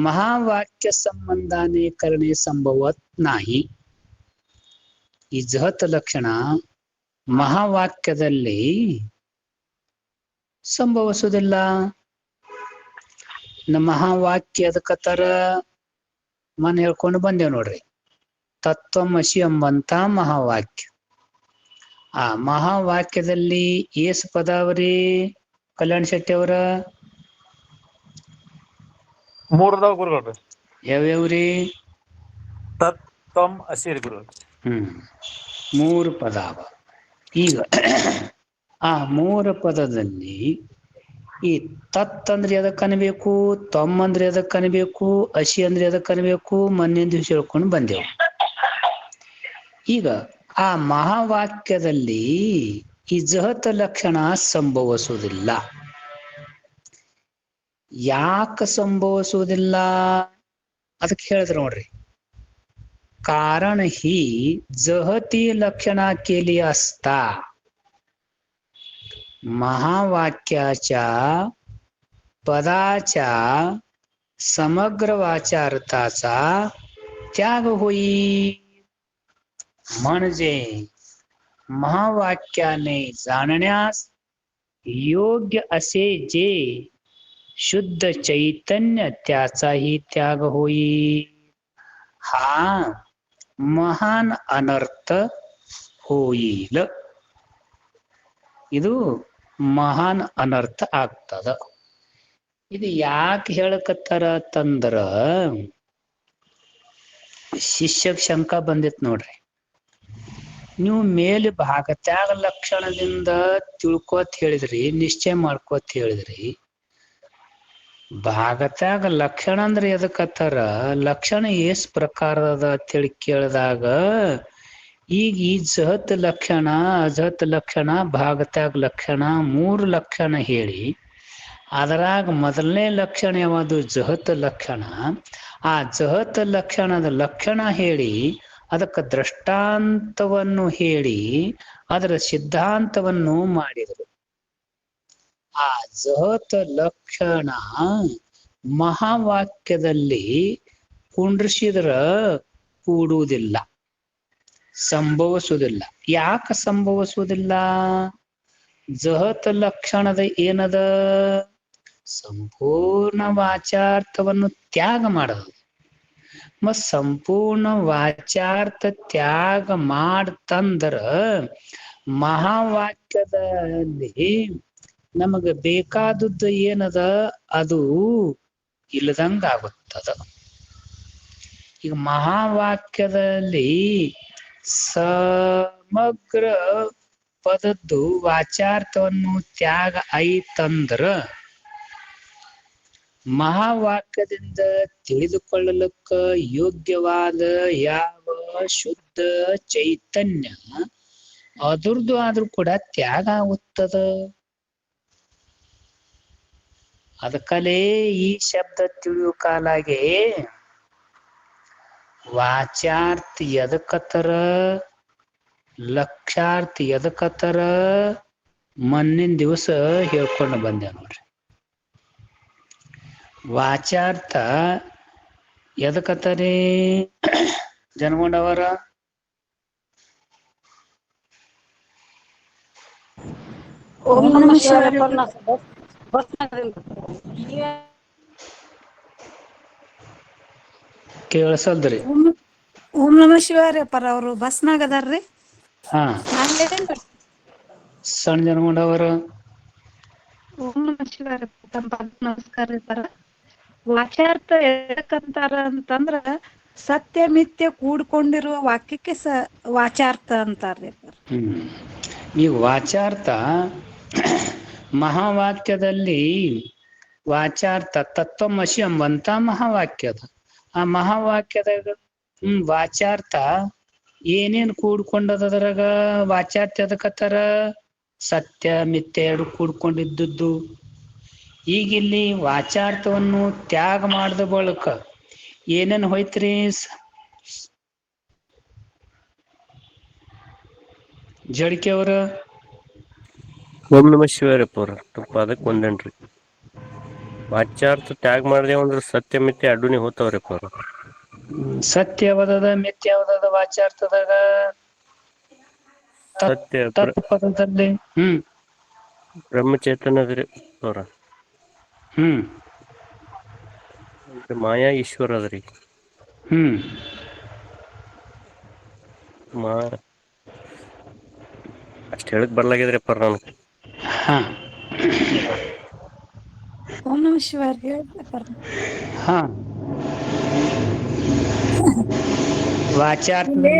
महावाक्य संबंधाने करणे संभवत नाही. ಈ ಜಹತ್ ಲಕ್ಷಣ ಮಹಾವಾಕ್ಯದಲ್ಲಿ ಸಂಭವಿಸುವುದಿಲ್ಲ. ಮಹಾವಾಕ್ಯ ಅದಕ್ಕತ್ತರ ಮನ್ ಹೇಳ್ಕೊಂಡು ಬಂದೇವ್ ನೋಡ್ರಿ. ತತ್ವಮಸಿ ಎಂಬಂತ ಮಹಾವಾಕ್ಯ ಆ ಮಹಾವಾಕ್ಯದಲ್ಲಿ ಏಸ್ ಪದ ಅವ್ರಿ ಕಲ್ಯಾಣ್ ಶೆಟ್ಟಿ ಅವರ? 3 ಅದಾವ ಗುರುಗಳ್ರಿ. ಯಾವ್ಯಾವ್ರಿ? ತತ್ ತ್ವಂ ಅಸಿ ರೀ ಗುರು. 3 ಪದ ಅವ. ಈಗ ಆ 3 ಪದದಲ್ಲಿ ಈ ತತ್ ಅಂದ್ರೆ ಎದಕ್ ಅನ್ಬೇಕು, ತ್ವಮ್ ಅಂದ್ರೆ ಎದಕ್ ಅನ್ಬೇಕು, ಅಸಿ ಅಂದ್ರೆ ಎದಕ್ ಅನ್ಬೇಕು ಮೊನ್ನೆ ದಿವ್ಸ ಹೇಳ್ಕೊಂಡು ಬಂದೆವು. ಈಗ ಆ ಮಹಾವಾಕ್ಯದಲ್ಲಿ ಈ ಜಹತ ಲಕ್ಷಣ ಸಂಭವಿಸುವುದಿಲ್ಲ. ಯಾಕೆ ಸಂಭವಿಸುವುದಿಲ್ಲ ಅದಕ್ಕೆ ಹೇಳಿದ್ರು ನೋಡ್ರಿ. कारण ही जहती लक्षणा केली असता महावाक्याच्या पदाच्या समग्र वाचार्थाचा त्याग होई. म्हणजे महावाक्याने जाणण्यास योग्य असे जे शुद्ध चैतन्य त्याचाही त्याग होई. हा ಮಹಾನ್ ಅನರ್ಥ ಹೋಯಿಲ. ಇದು ಮಹಾನ್ ಅನರ್ಥ ಆಗ್ತದ. ಇದು ಯಾಕೆ ಹೇಳಕತ್ತಾರ ತಂದ್ರ ಶಿಷ್ಯಕ್ ಶಂಕ ಬಂದಿತ್ ನೋಡ್ರಿ. ನೀವು ಮೇಲೆ ಭಾಗತ್ಯಾಗ ಲಕ್ಷಣದಿಂದ ತಿಳ್ಕೋತ್ ಹೇಳಿದ್ರಿ, ನಿಶ್ಚಯ ಮಾಡ್ಕೋತ್ ಹೇಳಿದ್ರಿ. ಭಾಗತ್ಯಾಗ ಲಕ್ಷಣ ಅಂದ್ರೆ ಎದಕ್ಕತ್ತಾರ, ಲಕ್ಷಣ ಎಸ್ ಪ್ರಕಾರದ ಅಂತೇಳಿ ಕೇಳಿದಾಗ ಈಗ ಈ ಜಹತ್ ಲಕ್ಷಣ, ಅಜಹತ್ ಲಕ್ಷಣ, ಭಾಗತ್ಯಾಗ ಲಕ್ಷಣ 3 ಲಕ್ಷಣ ಹೇಳಿ, ಅದರಾಗ ಮೊದಲನೇ ಲಕ್ಷಣ ಯಾವುದು ಜಹತ್ ಲಕ್ಷಣ. ಆ ಜಹತ್ ಲಕ್ಷಣದ ಲಕ್ಷಣ ಹೇಳಿ ಅದಕ್ಕೆ ದೃಷ್ಟಾಂತವನ್ನು ಹೇಳಿ ಅದರ ಸಿದ್ಧಾಂತವನ್ನು ಮಾಡಿದರು. ಆ ಜಹತ ಲಕ್ಷಣ ಮಹಾವಾಕ್ಯದಲ್ಲಿ ಕುಂಡ್ರಿಸಿದ್ರ ಕೂಡುವುದಿಲ್ಲ, ಸಂಭವಿಸುವುದಿಲ್ಲ. ಯಾಕೆ ಸಂಭವಿಸುವುದಿಲ್ಲ? ಜಹತ ಲಕ್ಷಣದ ಏನದ? ಸಂಪೂರ್ಣ ವಾಚಾರ್ಥವನ್ನು ತ್ಯಾಗ ಮಾಡೋದು. ಮತ್ ಸಂಪೂರ್ಣ ವಾಚಾರ್ಥ ತ್ಯಾಗ ಮಾಡ್ತಂದ್ರ ಮಹಾವಾಕ್ಯದಲ್ಲಿ ನಮಗ ಬೇಕಾದದ್ದು ಏನದ ಅದು ಇಲ್ಲದಂಗ ಆಗುತ್ತದ. ಈಗ ಮಹಾವಾಕ್ಯದಲ್ಲಿ ಸಮಗ್ರ ಪದದ್ದು ವಾಚಾರ್ಥವನ್ನು ತ್ಯಾಗ ಐತಂದ್ರ ಮಹಾವಾಕ್ಯದಿಂದ ತಿಳಿದುಕೊಳ್ಳಲಕ್ಕ ಯೋಗ್ಯವಾದ ಯಾವ ಶುದ್ಧ ಚೈತನ್ಯ ಅದರದ್ದು ಆದ್ರೂ ಕೂಡ ತ್ಯಾಗ ಆಗುತ್ತದ. ಅದಕ್ಕಲೇ ಈ ಶಬ್ದ ತಿಳಿಯೋ ಕಾಲಾಗೆ ವಾಚಾರ್ಥ ಎದಕತ್ತರ, ಲಕ್ಷಾರ್ಥ ಎದಕತ್ತರ ಮೊನ್ನಿನ ದಿವಸ ಹೇಳ್ಕೊಂಡು ಬಂದೆ ನೋಡ್ರಿ. ವಾಚಾರ್ಥ ಎದಕತ್ತರಿ ಜನಗೊಂಡವರ? ಓಂ ನಮಃ ಶಿವಾಯ. ಕೇಳಿಸಲ್ದ್ರಿ? ಓಂ ನಮಃ ಶಿವಾಯ ಪರ ಅವರು ಬಸ್ನಾಗ ಅದಾರ್ರಿ. ಹಾ, ಸಣ್ಣ ಜನಗೊಂಡವರ ಓಂ ನಮಃ ಶಿವಾಯ. ನಮಸ್ಕಾರ ರೀ ಪರ. ವಾಚಾರ್ಥ ಎದಕ್ಕಂತಾರ ಅಂತಂದ್ರ ಸತ್ಯ ಮಿಥ್ಯ ಕೂಡ್ಕೊಂಡಿರುವ ವಾಕ್ಯಕ್ಕೆ ವಾಚಾರ್ಥ ಅಂತಾರ್ರಿ. ಈ ವಾಚಾರ್ಥ ಮಹಾವಾಕ್ಯದಲ್ಲಿ ವಾಚಾರ್ಥ ತತ್ವಮಸಿ ಎಂಬಂತ ಮಹಾವಾಕ್ಯದ. ಆ ಮಹಾವಾಕ್ಯದಾಗ ವಾಚಾರ್ಥ ಏನೇನ್ ಕೂಡ್ಕೊಂಡದ? ಅದ್ರಾಗ ವಾಚಾರ್ಥ ಎದಕತ್ತಾರ? ಸತ್ಯ ಮಿಥ್ಯ ಎರಡು ಕೂಡ್ಕೊಂಡಿದ್ದು. ಈಗಿಲ್ಲಿ ವಾಚಾರ್ಥವನ್ನು ತ್ಯಾಗ ಮಾಡಿದ ಬಳಿಕ ಏನೇನ್ ಹೋಯ್ತ್ರಿ? ಜಡ್ಕೆ ಅವ್ರ ಓಂ ನಮಃ ಶಿವಾಯಪ್ಪ ಅವ್ರ ಅದಕ್ಕೆ ಒಂದೇನ್ರಿ. ವಾಚಾರ್ಥ ತ್ಯಾಗ ಮಾಡಿದೇವ ಅಂದ್ರೆ ಸತ್ಯ ಮಿಥ್ಯ ಅಡ್ಡುನಿ ಹೋಗ್ತಾವ್ರಿಪ್ಪ ಅವ್ರ. ಸತ್ಯ ಯಾವದದ ಮಿಥ್ಯ ಯಾವದದ ವಾಚಾರ್ಥದಾಗ? ಸತ್ಯ ತತ್ಪದದಲ್ಲಿ ಬ್ರಹ್ಮಚೇತನದ್ರಿ ಅವ್ರ. ಮಾಯಾ ಈಶ್ವರ ಅದ್ರಿ. ಅಷ್ಟ್ ಹೇಳಕ್ ಬರ್ಲಾಗಿದ್ರಿ ಅಪ್ಪಾರ ನನಗೆ. ಹಾ ಓಂ ನಮ ಶಿವಾಯ ಹೇಳ್ಬೇಕಾರ. ಹಾ ಇಲ್ಲಿ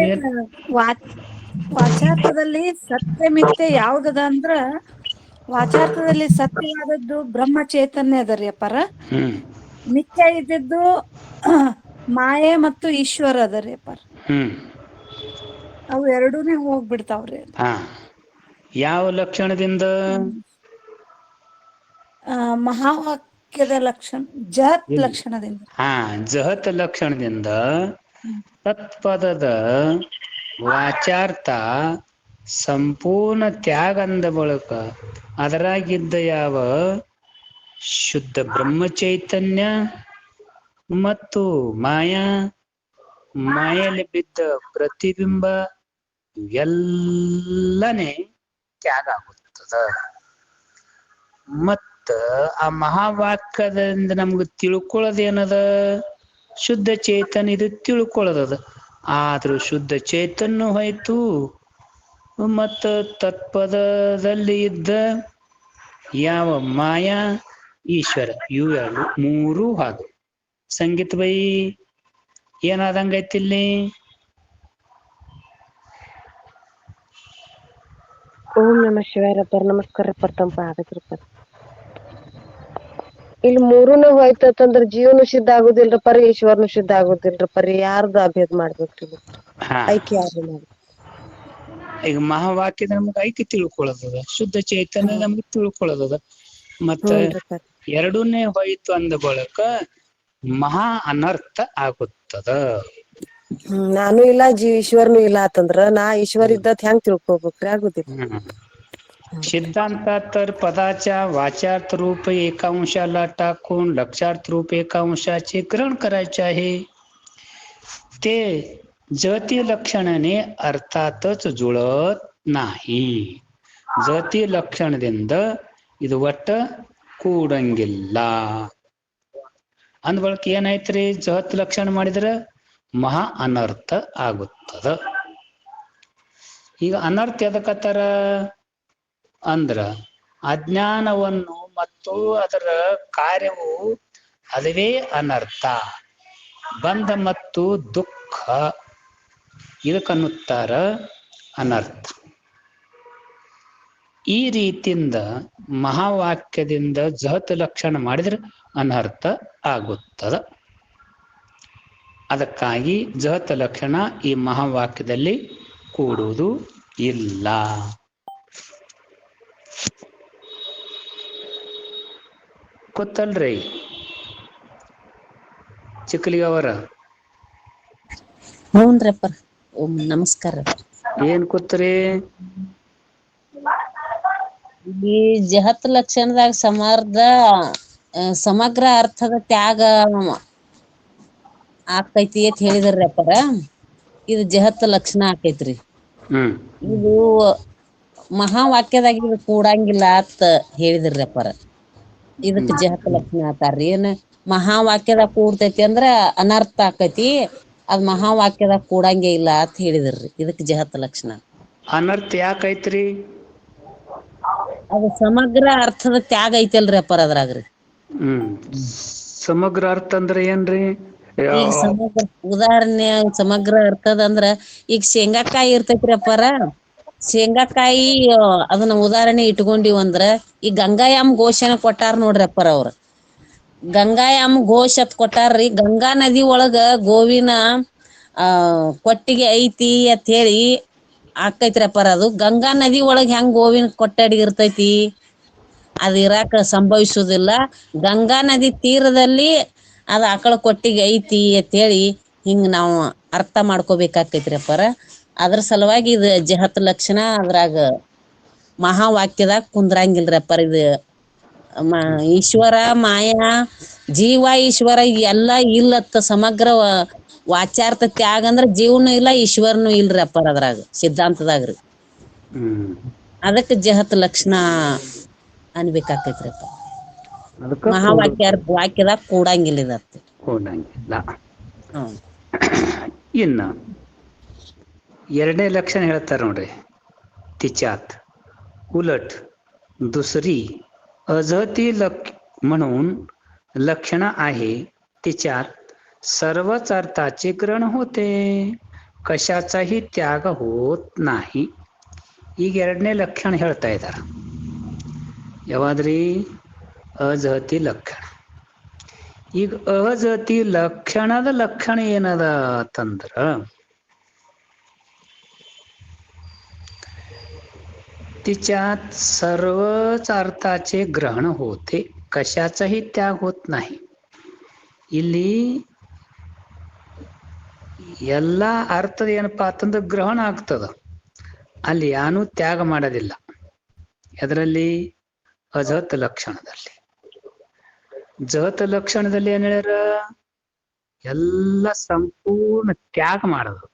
ವಾಚಾರ್ಥದಲ್ಲಿ ವಾಚಾರ್ಥದಲ್ಲಿ ಸತ್ಯ ಮಿಥ್ಯೆ ಯಾವ್ದದ ಅಂದ್ರ ವಾಚಾರ್ಥದಲ್ಲಿ ಸತ್ಯವಾದದ್ದು ಬ್ರಹ್ಮ ಚೈತನ್ಯ ಅದರಿ ಅಪ್ಪಾರ. ಹ್ಮ್ ಮಿಥ್ಯ ಇದ್ದಿದ್ದು ಮಾಯೆ ಮತ್ತು ಈಶ್ವರ ಅದರಿ ಅಪ್ಪಾರ. ಹ್ಮ್ ಅವು ಎರಡೂನೇ ಹೋಗ್ಬಿಡ್ತಾವ್ರಿ. ಹಾ ಯಾವ ಲಕ್ಷಣದಿಂದ? ಮಹಾವಾಕ್ಯದ ಲಕ್ಷಣ ಜಹತ್ ಲಕ್ಷಣದಿಂದ. ಹಾ ಜಹತ್ ಲಕ್ಷಣದಿಂದ ತತ್ಪದದ ವಾಚಾರ್ಥ ಸಂಪೂರ್ಣ ತ್ಯಾಗ ಅಂದ ಬಳಿಕ ಅದರಾಗಿದ್ದ ಯಾವ ಶುದ್ಧ ಬ್ರಹ್ಮಚೈತನ್ಯ ಮತ್ತು ಮಾಯಲ್ಲಿ ಬಿದ್ದ ಪ್ರತಿಬಿಂಬ ಎಲ್ಲನೇ ತ್ಯಾಗ ಆಗುತ್ತದ. ಮತ್ತ ಆ ಮಹಾವಾಕ್ಯದಿಂದ ನಮ್ಗೆ ತಿಳ್ಕೊಳ್ಳೋದೇನದ? ಶುದ್ಧ ಚೇತನ ಇದು ತಿಳ್ಕೊಳ್ಳೋದದ. ಆದ್ರೂ ಶುದ್ಧ ಚೇತನ ಹೋಯ್ತು, ಮತ್ತ ತತ್ಪದದಲ್ಲಿ ಇದ್ದ ಯಾವ ಮಾಯಾ ಈಶ್ವರ ಇವು ಎರಡು ಮೂರೂ ಹಾದು. ಸಂಗೀತ ಬೈ ಏನಾದಂಗೈತಿ ಇಲ್ಲಿ? ಓಂ ನಮ ಶಿವಾಯ ಪರ ನಮಸ್ಕಾರ ಪರ್ತಂಪ ಆಗತ್ರಿಪ್ಪ. ಇಲ್ಲಿ ಮೂರೂನು ಹೋಯ್ತಂದ್ರ ಜೀವನು ಶುದ್ಧ ಆಗುದಿಲ್ರಿ ಪರಿ, ಈಶ್ವರನು ಶುದ್ಧ ಆಗುದಿಲ್ರಿ ಪರಿ. ಯಾರ್ದು ಅಭೇದ ಮಾಡ್ಬೇಕ್ರಿ? ಐಕ್ಯ ಯಾರು ಮಾಡಿ? ಈಗ ಮಹಾವಾಕ್ಯದ ನಮ್ಗೆ ಐಕ್ಯ ತಿಳ್ಕೊಳ್ಳೋದದ, ಶುದ್ಧ ಚೈತನ್ಯ ನಮ್ಗೆ ತಿಳ್ಕೊಳ್ಳೋದದ. ಮತ್ತ ಎರಡನ್ನೇ ಹೋಯ್ತು ಅಂದ ಬಳಿಕ ಮಹಾ ಅನರ್ಥ ಆಗುತ್ತದ. ನಾನು ಇಲ್ಲ ಈಶ್ವರನು ಇಲ್ಲ ಅಂತಂದ್ರ ನಾ ಈಶ್ವರ ಇದ್ದತ್ ಹೆಂಗ್ ತಿಳ್ಕೊಬೇಕ್ರಿ? ಆಗುದಿಲ್ಲ. सिद्धांत तर पदाच्या वाचार्थ रूप एकांशाला टाकून लक्षार्थ रूप एकांशाचे ग्रहण करायचे आहे. ते जती लक्षणाने अर्थातच जुळत नाही. जती ಲಕ್ಷಣದಿಂದ ಇದು ಒಟ್ಟ ಕೂಡಂಗಿಲ್ಲ ಅಂದ ಬಳಕ ಏನಾಯ್ತ್ರಿ? ಜಗತ್ ಲಕ್ಷಣ ಮಾಡಿದ್ರೆ ಮಹಾ ಅನರ್ಥ ಆಗುತ್ತದ. ಈಗ ಅನರ್ಥ ಎದಕತ್ತಾರ ಅಂದ್ರ ಅಜ್ಞಾನವನ್ನು ಮತ್ತು ಅದರ ಕಾರ್ಯವು ಅದುವೇ ಅನರ್ಥ, ಬಂಧ ಮತ್ತು ದುಃಖ ಇದಕ್ಕನ್ನುತ್ತಾರ ಅನರ್ಥ. ಈ ರೀತಿಯಿಂದ ಮಹಾವಾಕ್ಯದಿಂದ ಜಹತ್ ಲಕ್ಷಣ ಮಾಡಿದ್ರೆ ಅನರ್ಥ ಆಗುತ್ತದ. ಅದಕ್ಕಾಗಿ ಜಹತ್ ಲಕ್ಷಣ ಈ ಮಹಾವಾಕ್ಯದಲ್ಲಿ ಕೂಡುವುದು ಇಲ್ಲ. ಗೊತ್ತಲ್ರಿ ಚಿಕ್ಕಲಿಗವರ? ಹ್ಞೂನ್ರಪ್ಪ. ಓಂ ನಮಸ್ಕಾರ. ಏನ್ ಕೂತ್ರಿ? ಈ ಜಹತ್ ಲಕ್ಷಣದಾಗ ಸಮಗ್ರ ಅರ್ಥದ ತ್ಯಾಗ ಆಕೈತಿ ಅಂತ ಹೇಳಿದ್ರಿ ಅಪ್ಪರ. ಇದು ಜಹತ್ ಲಕ್ಷಣ ಆಕೈತ್ರಿ. ಇದು ಮಹಾವಾಕ್ಯದಾಗ ಇದು ಕೂಡಂಗಿಲ್ಲ ಅಂತ ಹೇಳಿದ್ರಿ ಅಪ್ಪರ. ಇದಕ್ ಜಹತ್ ಲಕ್ಷಣ ಆತಾರ್ರಿ. ಏನ್ ಮಹಾವಾಕ್ಯದಾಗ ಕೂಡ್ತೈತಿ ಅಂದ್ರ ಅನರ್ಥ ಆಕೈತಿ, ಅದ್ ಮಹಾವಾಕ್ಯದಾಗ ಕೂಡಂಗೆ ಇಲ್ಲ ಅಂತ ಹೇಳಿದ್ರಿ. ಇದಕ್ ಜಹತ್ ಲಕ್ಷಣ. ಅನರ್ಥ ಯಾಕೈತ್ರಿ? ಅದು ಸಮಗ್ರ ಅರ್ಥದ ತ್ಯಾಗ ಐತಲ್ರಿ ಅಪ್ಪರ ಅದ್ರಾಗ್ರಿ. ಸಮಗ್ರ ಅರ್ಥ ಅಂದ್ರೆ ಏನ್ರಿ? ಈಗ ಸಮಗ್ರ ಉದಾಹರಣೆ ಸಮಗ್ರ ಅರ್ಥದ ಅಂದ್ರ ಈಗ ಶೇಂಗಾಕಾಯಿ ಇರ್ತೈತ್ರಿ ಅಪ್ಪಾರ. ಶೇಂಗಾಕಾಯಿ ಅದನ್ನ ಉದಾಹರಣೆ ಇಟ್ಕೊಂಡಿವ್ ಅಂದ್ರ ಈ ಗಂಗಾಯಾಮ್ ಘೋಷಣೆ ಕೊಟ್ಟಾರ ನೋಡ್ರಿ ಅಪ್ಪಾರ. ಅವ್ರ ಗಂಗಾಯಾಮ್ ಘೋಷ ಅತ್ ಕೊಟ್ಟಾರ್ರಿ. ಗಂಗಾ ನದಿ ಒಳಗ ಗೋವಿನ ಕೊಟ್ಟಿಗೆ ಐತಿ ಅಂತ ಹೇಳಿ ಆಕೈತ್ರಿ ಅಪ್ಪಾರ. ಅದು ಗಂಗಾ ನದಿ ಒಳಗ್ ಹೆಂಗ್ ಗೋವಿನ ಕೊಟ್ಟಡಿ ಇರ್ತೈತಿ? ಅದ್ ಇರಾಕ ಸಂಭವಿಸುದಿಲ್ಲ. ಗಂಗಾ ನದಿ ತೀರದಲ್ಲಿ ಅದ್ ಆಕಳ ಕೊಟ್ಟಿಗೆ ಐತಿ ಅಂತ ಹೇಳಿ ಹಿಂಗ್ ನಾವು ಅರ್ಥ ಮಾಡ್ಕೋಬೇಕಾಕೈತ್ರಿ ಅಪ್ಪಾರ. ಅದ್ರ ಸಲುವಾಗಿ ಇದು ಜಹತ್ ಲಕ್ಷಣ ಅದ್ರಾಗ ಮಹಾವಾಕ್ಯದಾಗ ಕುಂದ್ರಂಗಿಲ್ರಿ ಅಪ್ಪಾರ. ಇದು ಈಶ್ವರ ಮಾಯಾ ಜೀವ ಈಶ್ವರ ಎಲ್ಲಾ ಇಲ್ಲತ್ತ ಸಮಗ್ರ ವಾಚಾರ್ಥ ತ್ಯಾಗ ಅಂದ್ರ ಜೀವನು ಇಲ್ಲ ಈಶ್ವರನು ಇಲ್ರಿ ಅಪ್ಪಾರ ಅದ್ರಾಗ ಸಿದ್ಧಾಂತದಾಗ್ರಿ. ಅದಕ್ಕೆ ಜಹತ್ ಲಕ್ಷಣ ಅನ್ಬೇಕಾಕೈತ್ರಿಪ್ಪ. ವಾಕ್ಯದಾಗ ಕೂಡಂಗಿಲ್ಲ ಇದತ್ತ. ಕೂಡಂಗಿಲ್ಲ. ಇನ್ನು ಎರಡನೇ ಲಕ್ಷಣ ಹೇಳ್ತಾರ ನೋಡ್ರಿ, ತಿಚಾತ್. उलट दुसरी अजहती म्हणून लक्षण आहे, तिच्यात सर्वच अर्थाचे ग्रहण होते, कशाचाही त्याग होत नाही. ಈಗ ಎರಡನೇ ಲಕ್ಷಣ ಹೇಳ್ತಾ ಇದ್ದಾರೆ. ಯಾವಾದ್ರಿ? ಅಜಹತಿ ಲಕ್ಷಣ. ಈಗ ಅಜಹತಿ ಲಕ್ಷಣದ ಲಕ್ಷಣ ಏನದ ಅಂತಂದ್ರ तिच्यात सर्वच अर्थाचे ग्रहण होते, कशाचाही त्याग होत नाही. ಇಲ್ಲಿ ಎಲ್ಲ ಅರ್ಥದ ಏನಪ್ಪಾ ಅಂತಂದ್ರೆ ಗ್ರಹಣ ಆಗ್ತದ, ಅಲ್ಲಿ ಯಾನು ತ್ಯಾಗ ಮಾಡೋದಿಲ್ಲ. ಅದರಲ್ಲಿ ಅಜಹತ್ ಲಕ್ಷಣದಲ್ಲಿ. ಜಹತ್ ಲಕ್ಷಣದಲ್ಲಿ ಏನ್ ಹೇಳ್ಯಾರ? ಎಲ್ಲ ಸಂಪೂರ್ಣ ತ್ಯಾಗ ಮಾಡೋದು.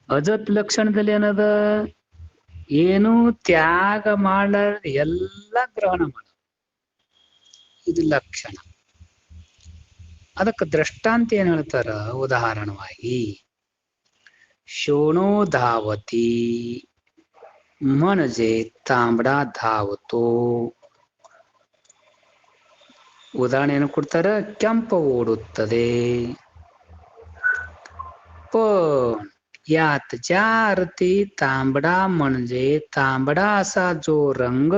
ಅಜತ್ ಲಕ್ಷಣದಲ್ಲಿ ಏನದ? ಏನು ತ್ಯಾಗ ಮಾಡ ಎಲ್ಲ ಗ್ರಹಣ ಮಾಡ, ಇದು ಲಕ್ಷಣ. ಅದಕ್ಕೆ ದೃಷ್ಟಾಂತ ಏನ್ ಹೇಳ್ತಾರ? ಉದಾಹರಣವಾಗಿ शोणो धावती म्हणजे तांबडा धावतो. ಉದಾಹರಣೆ ಏನು ಕೊಡ್ತಾರ? ಕೆಂಪು ಓಡುತ್ತದೆ. पण यात ज्या अर्थी तांबडा म्हणजे तांबडा असा जो रंग,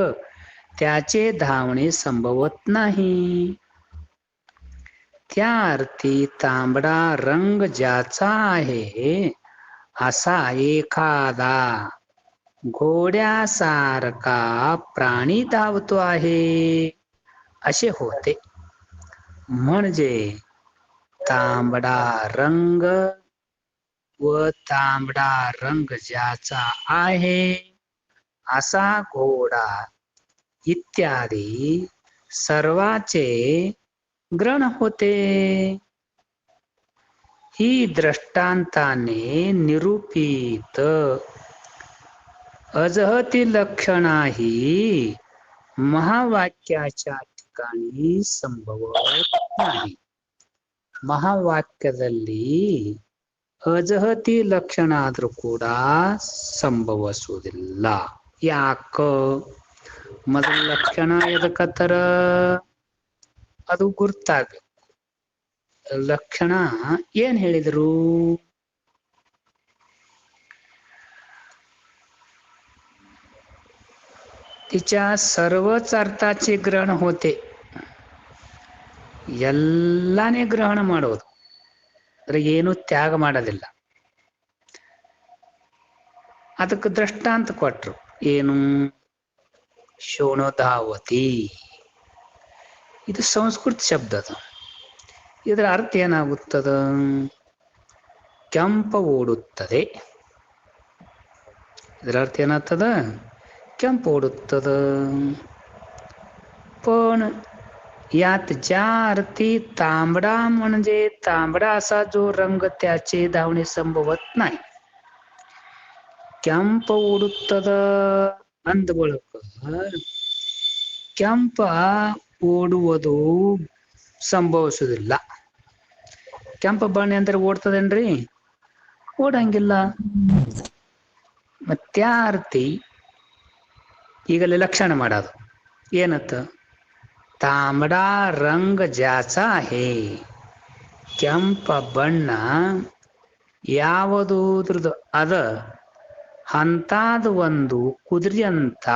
त्याचे धावणे संभवत नाही, त्या अर्थी तांबडा रंग ज्याचा आहे असा एखादा घोड्यासारखा प्राणी धावतो आहे असे होते. म्हणजे तांबडा रंग व तांबडा रंग ज्याचा आहे असा घोडा इत्यादी सर्वाचे ग्रहण होते. ही दृष्टांताने निरूपित अजहती लक्षणा ही महावाक्याच्या ठिकाणी संभवत नाही. ಮಹಾವಾಕ್ಯದಲ್ಲಿ ಅಜಹತಿ ಲಕ್ಷಣ ಆದ್ರೂ ಕೂಡ ಸಂಭವಿಸುವುದಿಲ್ಲ. ಯಾಕ? ಮೊದಲ ಲಕ್ಷಣ ಎದಕತ್ತರ? ಅದು ಗುರ್ತಾಗಬೇಕು. ಲಕ್ಷಣ ಏನ್ ಹೇಳಿದ್ರು? तिच्या सर्वच अर्थाचे ग्रहण होते, ಎಲ್ಲಾನೇ ಗ್ರಹಣ ಮಾಡೋದು, ಅಂದ್ರೆ ಏನು ತ್ಯಾಗ ಮಾಡೋದಿಲ್ಲ. ಅದಕ್ಕೆ ದೃಷ್ಟಾಂತ ಕೊಟ್ರು. ಏನು? ಶೋಣೋಧಾವತಿ. ಇದು ಸಂಸ್ಕೃತ ಶಬ್ದ. ಅದು ಇದರ ಅರ್ಥ ಏನಾಗುತ್ತದ? ಕೆಂಪ ಓಡುತ್ತದೆ. ಇದರ ಅರ್ಥ ಏನಾಗ್ತದ? ಕೆಂಪು ಓಡುತ್ತದ. पण यात ज्या अर्थी तांबडा म्हणजे तांबडा असा जो रंग त्याचे धावणे संभवत नाही, ಕೆಂಪ ಓಡುತ್ತದ ಅಂದ ಬಳಿಕ ಕೆಂಪ ಓಡುವುದು ಸಂಭವಿಸುವುದಿಲ್ಲ. ಕೆಂಪ ಬಣ್ಣ ಅಂದ್ರೆ ಓಡ್ತದೇನ್ರಿ? ಓಡಂಗಿಲ್ಲ. ಮತ್ಯಾರ್ತಿ ಈಗಲೇ ಲಕ್ಷಣ ಮಾಡೋದು ಏನತ್ತ? तांबडा रंग ज्याचा आहे, ಕೆಂಪ ಬಣ್ಣ ಯಾವುದುದ್ರದ್ದು ಅದ ಅಂತಾದ ಒಂದು ಕುದುರೆಯಂತ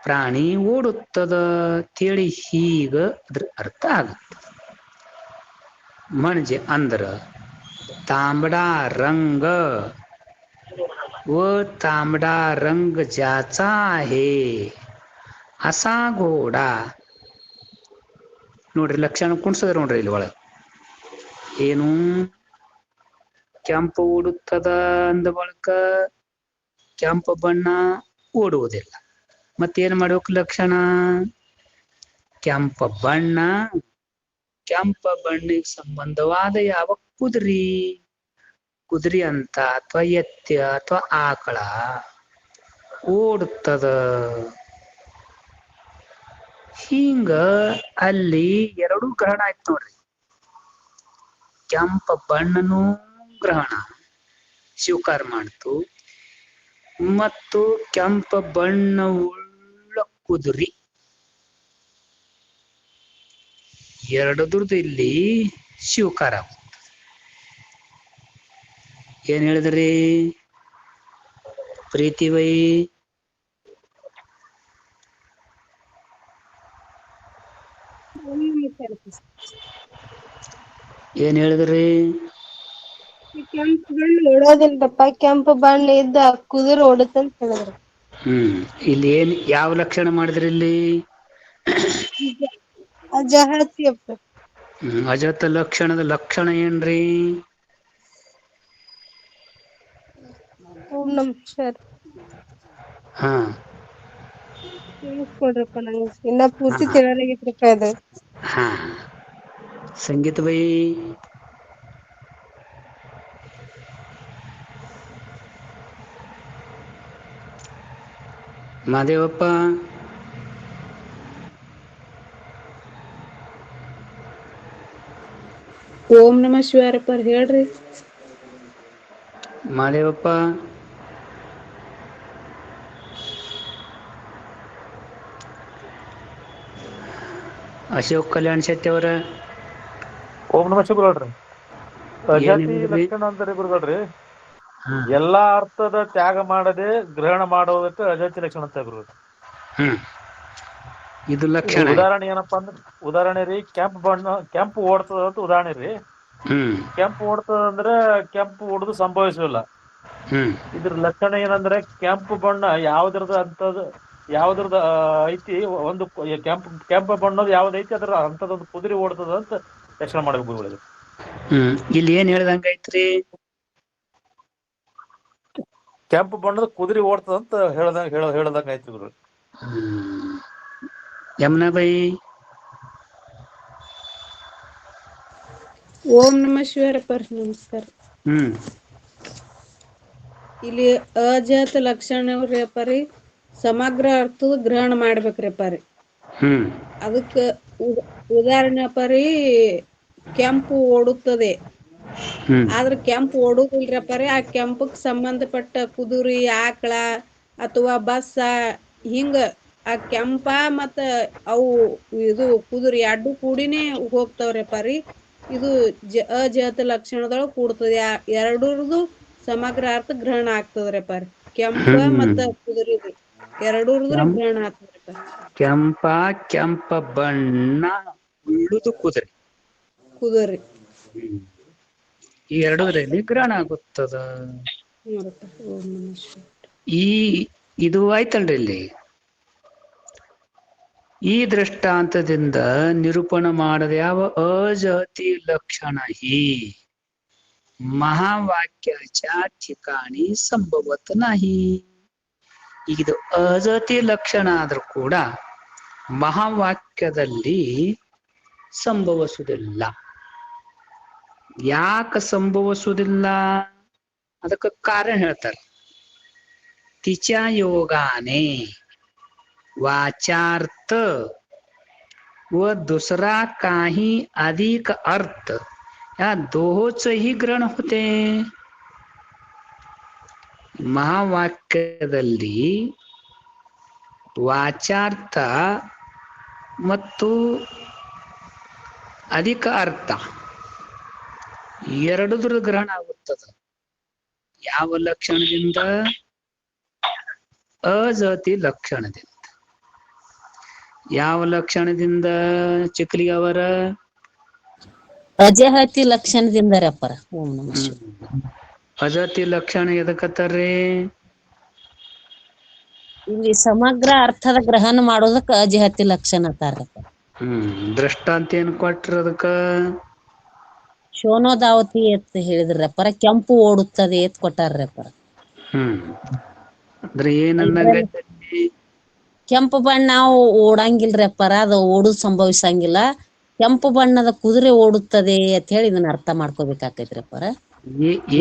ಪ್ರಾಣಿ ಓಡುತ್ತದ ತಿಳಿ ಹೀಗ ಅದ್ರ ಅರ್ಥ ಆಗುತ್ತೆ. म्हणजे अंदर तांबडा रंग व तांबडा रंग ज्याचा आहे असा घोडा. ನೋಡ್ರಿ ಲಕ್ಷಣ ಕುಣಿಸಿದ್ರೆ ನೋಡ್ರಿ ಇಲ್ಲಿ ಒಳಗೆ ಏನು? ಕೆಂಪು ಓಡುತ್ತದ ಅಂದ ಬಳಿಕ ಕೆಂಪು ಬಣ್ಣ ಓಡುವುದಿಲ್ಲ. ಮತ್ತೇನ್ ಮಾಡ್ಬೇಕು? ಲಕ್ಷಣ ಕೆಂಪ ಬಣ್ಣ, ಕೆಂಪ ಬಣ್ಣಿಗೆ ಸಂಬಂಧವಾದ ಯಾವ ಕುದುರೆ ಅಂತ ಅಥವಾ ಎತ್ತಿ ಅಥವಾ ಆಕಳ ಓಡುತ್ತದ. ಹಿಂಗ ಅಲ್ಲಿ ಎರಡು ಗ್ರಹಣ ಆಯ್ತು ನೋಡ್ರಿ. ಕೆಂಪ ಬಣ್ಣನೂ ಗ್ರಹಣ, ಸ್ವೀಕಾರ ಮಾಡ್ತು. ಮತ್ತು ಕೆಂಪ ಬಣ್ಣವುಳ್ಳ ಕುದುರಿ ಎರಡದ್ರದ್ದು ಇಲ್ಲಿ ಸ್ವೀಕಾರ. ಏನ್ ಹೇಳಿದ್ರಿ ಪ್ರೀತಿ ವೈ? ಏನ್ ಹೇಳಿದ್ರಿ? ಕೆಂಪು ಬಣ್ಣ ಓಡೋದಿಲ್ರಪ್ಪ, ಕೆಂಪು ಬಣ್ಣ ಇದ್ದ ಕುದುರೆ ಓಡುತ್ತಂತ ಹೇಳಿದ್ರು. ಇಲ್ಲಿ ಏನ್ ಯಾವ ಲಕ್ಷಣ ಮಾಡಿದ್ರಿ ಇಲ್ಲಿ? ಅಜಹತಿ ಅಪ್ಪ. ಅಜತ ಲಕ್ಷಣದ ಲಕ್ಷಣ ಏನ್ರಿ? ಓಂ ನಮಃ ಶಿವಾಯ. ಹಾ ತಿಳಿಸ್ಕೊಡ್ರಪ್ಪ ನಂಗೆ, ಇನ್ನ ಪೂರ್ತಿ ತಿಳಿಯಾಗಿದ್ರಪ್ಪ ಇದು. ಹಾ ಸಂಗೀತ ಬೈ? ಮಾದೇವಪ್ಪ? ಓಂ ನಮಃ ಶಿವಾಯಪ್ಪ ಹೇಳ್ರಿ. ಮಾದೇವಪ್ಪ? ಅಶೋಕ್ ಕಲ್ಯಾಣ್ ಶೆಟ್ಟಿ ಅವರ? ಓಂ ನಮಃ ಶಿವ ಗುರುಗಳ್ರಿ. ಅಜಾತಿ ಲಕ್ಷಣ ಅಂತಾರೆ ಗುರುಗಳ್ರಿ, ಎಲ್ಲಾ ಅರ್ಥದ ತ್ಯಾಗ ಮಾಡದೆ ಗ್ರಹಣ ಮಾಡೋದಕ್ಕೆ ಅಜಾತಿ ಲಕ್ಷಣ ಅಂತ ಗುರುಗಳು. ಇದು ಲಕ್ಷಣ. ಉದಾಹರಣೆ ಏನಪ್ಪಾ ಅಂದ್ರೆ, ಉದಾಹರಣೆ ರೀ, ಕೆಂಪು ಓಡ್ತದ ಅಂತ ಉದಾಹರಣೆ ರೀ. ಕೆಂಪು ಓಡ್ತದ ಅಂದ್ರೆ ಕೆಂಪು ಓಡುದು ಸಂಭವಿಸಲಿಲ್ಲ. ಇದ್ರ ಲಕ್ಷಣ ಏನಂದ್ರೆ ಕೆಂಪು ಬಣ್ಣ ಯಾವ್ದ್ರದ ಐತಿ, ಒಂದು ಕೆಂಪು ಬಣ್ಣದ ಯಾವ್ದೈತಿ ಅದ್ರ ಅಂತದೊಂದು ಕುದುರೆ ಓಡ್ತದ ಅಂತ ಲಕ್ಷಣ ಮಾಡ್ಬೇಕು ಗುರುಗಳಿಗೆ. ಇಲ್ಲಿ ಏನ್ ಹೇಳ್ದಂಗ ಐತ್ರಿ? ಕೆಂಪು ಬಣ್ಣದ ಕುದುರೆ ಓಡ್ತದ ಅಂತ ಹೇಳ್ದಂಗ ಐತಿ ಗುರು. ಯಮುನಾ ಬೈ? ಓಂ ನಮಃ ಶಿವಾಯಪ್ಪ. ನಮಸ್ಕಾರ. ಇಲ್ಲಿ ಅಜಾತ ಲಕ್ಷಣ ರೀ, ಸಮಗ್ರ ಅರ್ಥದ ಗ್ರಹಣ ಮಾಡ್ಬೇಕ್ರಿಪ್ಪ ರೀ. ಅದಕ್ಕ ಉದಾಹರಣೆ ಪರಿ ಕೆಂಪು ಓಡುತ್ತದೆ, ಆದ್ರ ಕೆಂಪು ಓಡುದಿಲ್ರಪ್ಪ ರೀ. ಆ ಕೆಂಪಕ್ ಸಂಬಂಧಪಟ್ಟ ಕುದುರಿ, ಆಕಳ ಅಥವಾ ಬಸ್ಸ, ಹಿಂಗ ಆ ಕೆಂಪ ಮತ್ತ ಅವು ಇದು ಕುದುರಿ ಅಡ್ಡು ಕೂಡಿನೇ ಹೋಗ್ತಾವ್ರಪ್ಪ ರೀ. ಇದು ಅಜಾತ ಲಕ್ಷಣದೊಳಗ ಕೂಡ್ತದೆ. ಎರಡರದು ಸಮಗ್ರ ಅರ್ಥ ಗ್ರಹಣ ಆಗ್ತದ್ರಪ್ಪ ರೀ. ಕೆಂಪ ಮತ್ತ ಕುದುರಿ ಎರಡರದು ಗ್ರಹಣ ಆಗ್ತದ್ರಪ್ಪ. ಕೆಂಪ ಬಣ್ಣ ಉಳ್ಳುದು ಕುದುರೆ ಈ ಎರಡರಲ್ಲಿ ಗ್ರಹಣ ಆಗುತ್ತದ. ಇದು ಆಯ್ತಲ್ರಿ. ಇಲ್ಲಿ ಈ ದೃಷ್ಟಾಂತದಿಂದ ನಿರೂಪಣ ಮಾಡದ ಯಾವ ಅಜಾತಿ ಲಕ್ಷಣ ಹಿ ಮಹಾವಾಕ್ಯಾच्या ठिकाणी ಸಂಭವತ್ ನಾಹಿ. ಈಗ ಇದು ಅಜಾತಿ ಲಕ್ಷಣ ಆದ್ರೂ ಕೂಡ ಮಹಾವಾಕ್ಯದಲ್ಲಿ ಸಂಭವಿಸುವುದಿಲ್ಲ. ಯಾಕೆ ಸಂಭವಿಸುವುದಿಲ್ಲ? ಅದಕ್ಕೆ ಕಾರಣ ಹೇಳ್ತಾರೆ. तिच्या योगाने वाचार्थ व दुसरा काही अधिक अर्थ या दोहोचही ग्रहण होते. ಮಹಾವಾಕ್ಯದಲ್ಲಿ ವಾಚಾರ್ಥ ಮತ್ತು ಅಧಿಕ ಅರ್ಥ ಎರಡರ ಗ್ರಹಣ ಆಗುತ್ತದೆ. ಯಾವ ಲಕ್ಷಣದಿಂದ? ಅಜಾತಿ ಲಕ್ಷಣದಿಂದ. ಯಾವ ಲಕ್ಷಣದಿಂದ ಚಿಕ್ಕಲಿಗೆ ಅವರ? ಅಜಾತಿ ಲಕ್ಷಣದಿಂದ ರಪ್ಪರ. ಓಂ ನಮಃ ಶಿವಾಯ. ಅಜಾತಿ ಲಕ್ಷಣ ಎದಕತ್ತಾರ್ರಿ? ಇಲ್ಲಿ ಸಮಗ್ರ ಅರ್ಥದ ಗ್ರಹಣ ಮಾಡೋದಕ್ಕ ಅಜಾತಿ ಲಕ್ಷಣ ಅಂತಾರಪ್ಪ. ದೃಷ್ಟಾಂತ ಏನ್ ಕೊಟ್ರ ಅದಕ್ಕ? ಶೋನೋದಾವತಿ ಅಂತ ಹೇಳಿದ್ರಪ್ಪರ. ಕೆಂಪು ಓಡುತ್ತದೆ ಅಂತ ಕೊಟ್ಟಾರ್ರಪ್ಪರ. ಅಂದ್ರೆ ಏನಂದಂಗ? ಕೆಂಪು ಬಣ್ಣ ಓಡಂಗಿಲ್ರಪ್ಪರ, ಅದು ಓಡುದು ಸಂಭವಿಸಂಗಿಲ್ಲ. ಕೆಂಪು ಬಣ್ಣದ ಕುದುರೆ ಓಡುತ್ತದೆ ಅಂತ ಹೇಳಿ ಇದನ್ನ ಅರ್ಥ ಮಾಡ್ಕೋಬೇಕಾಕೈತ್ರಿಪ್ಪರ.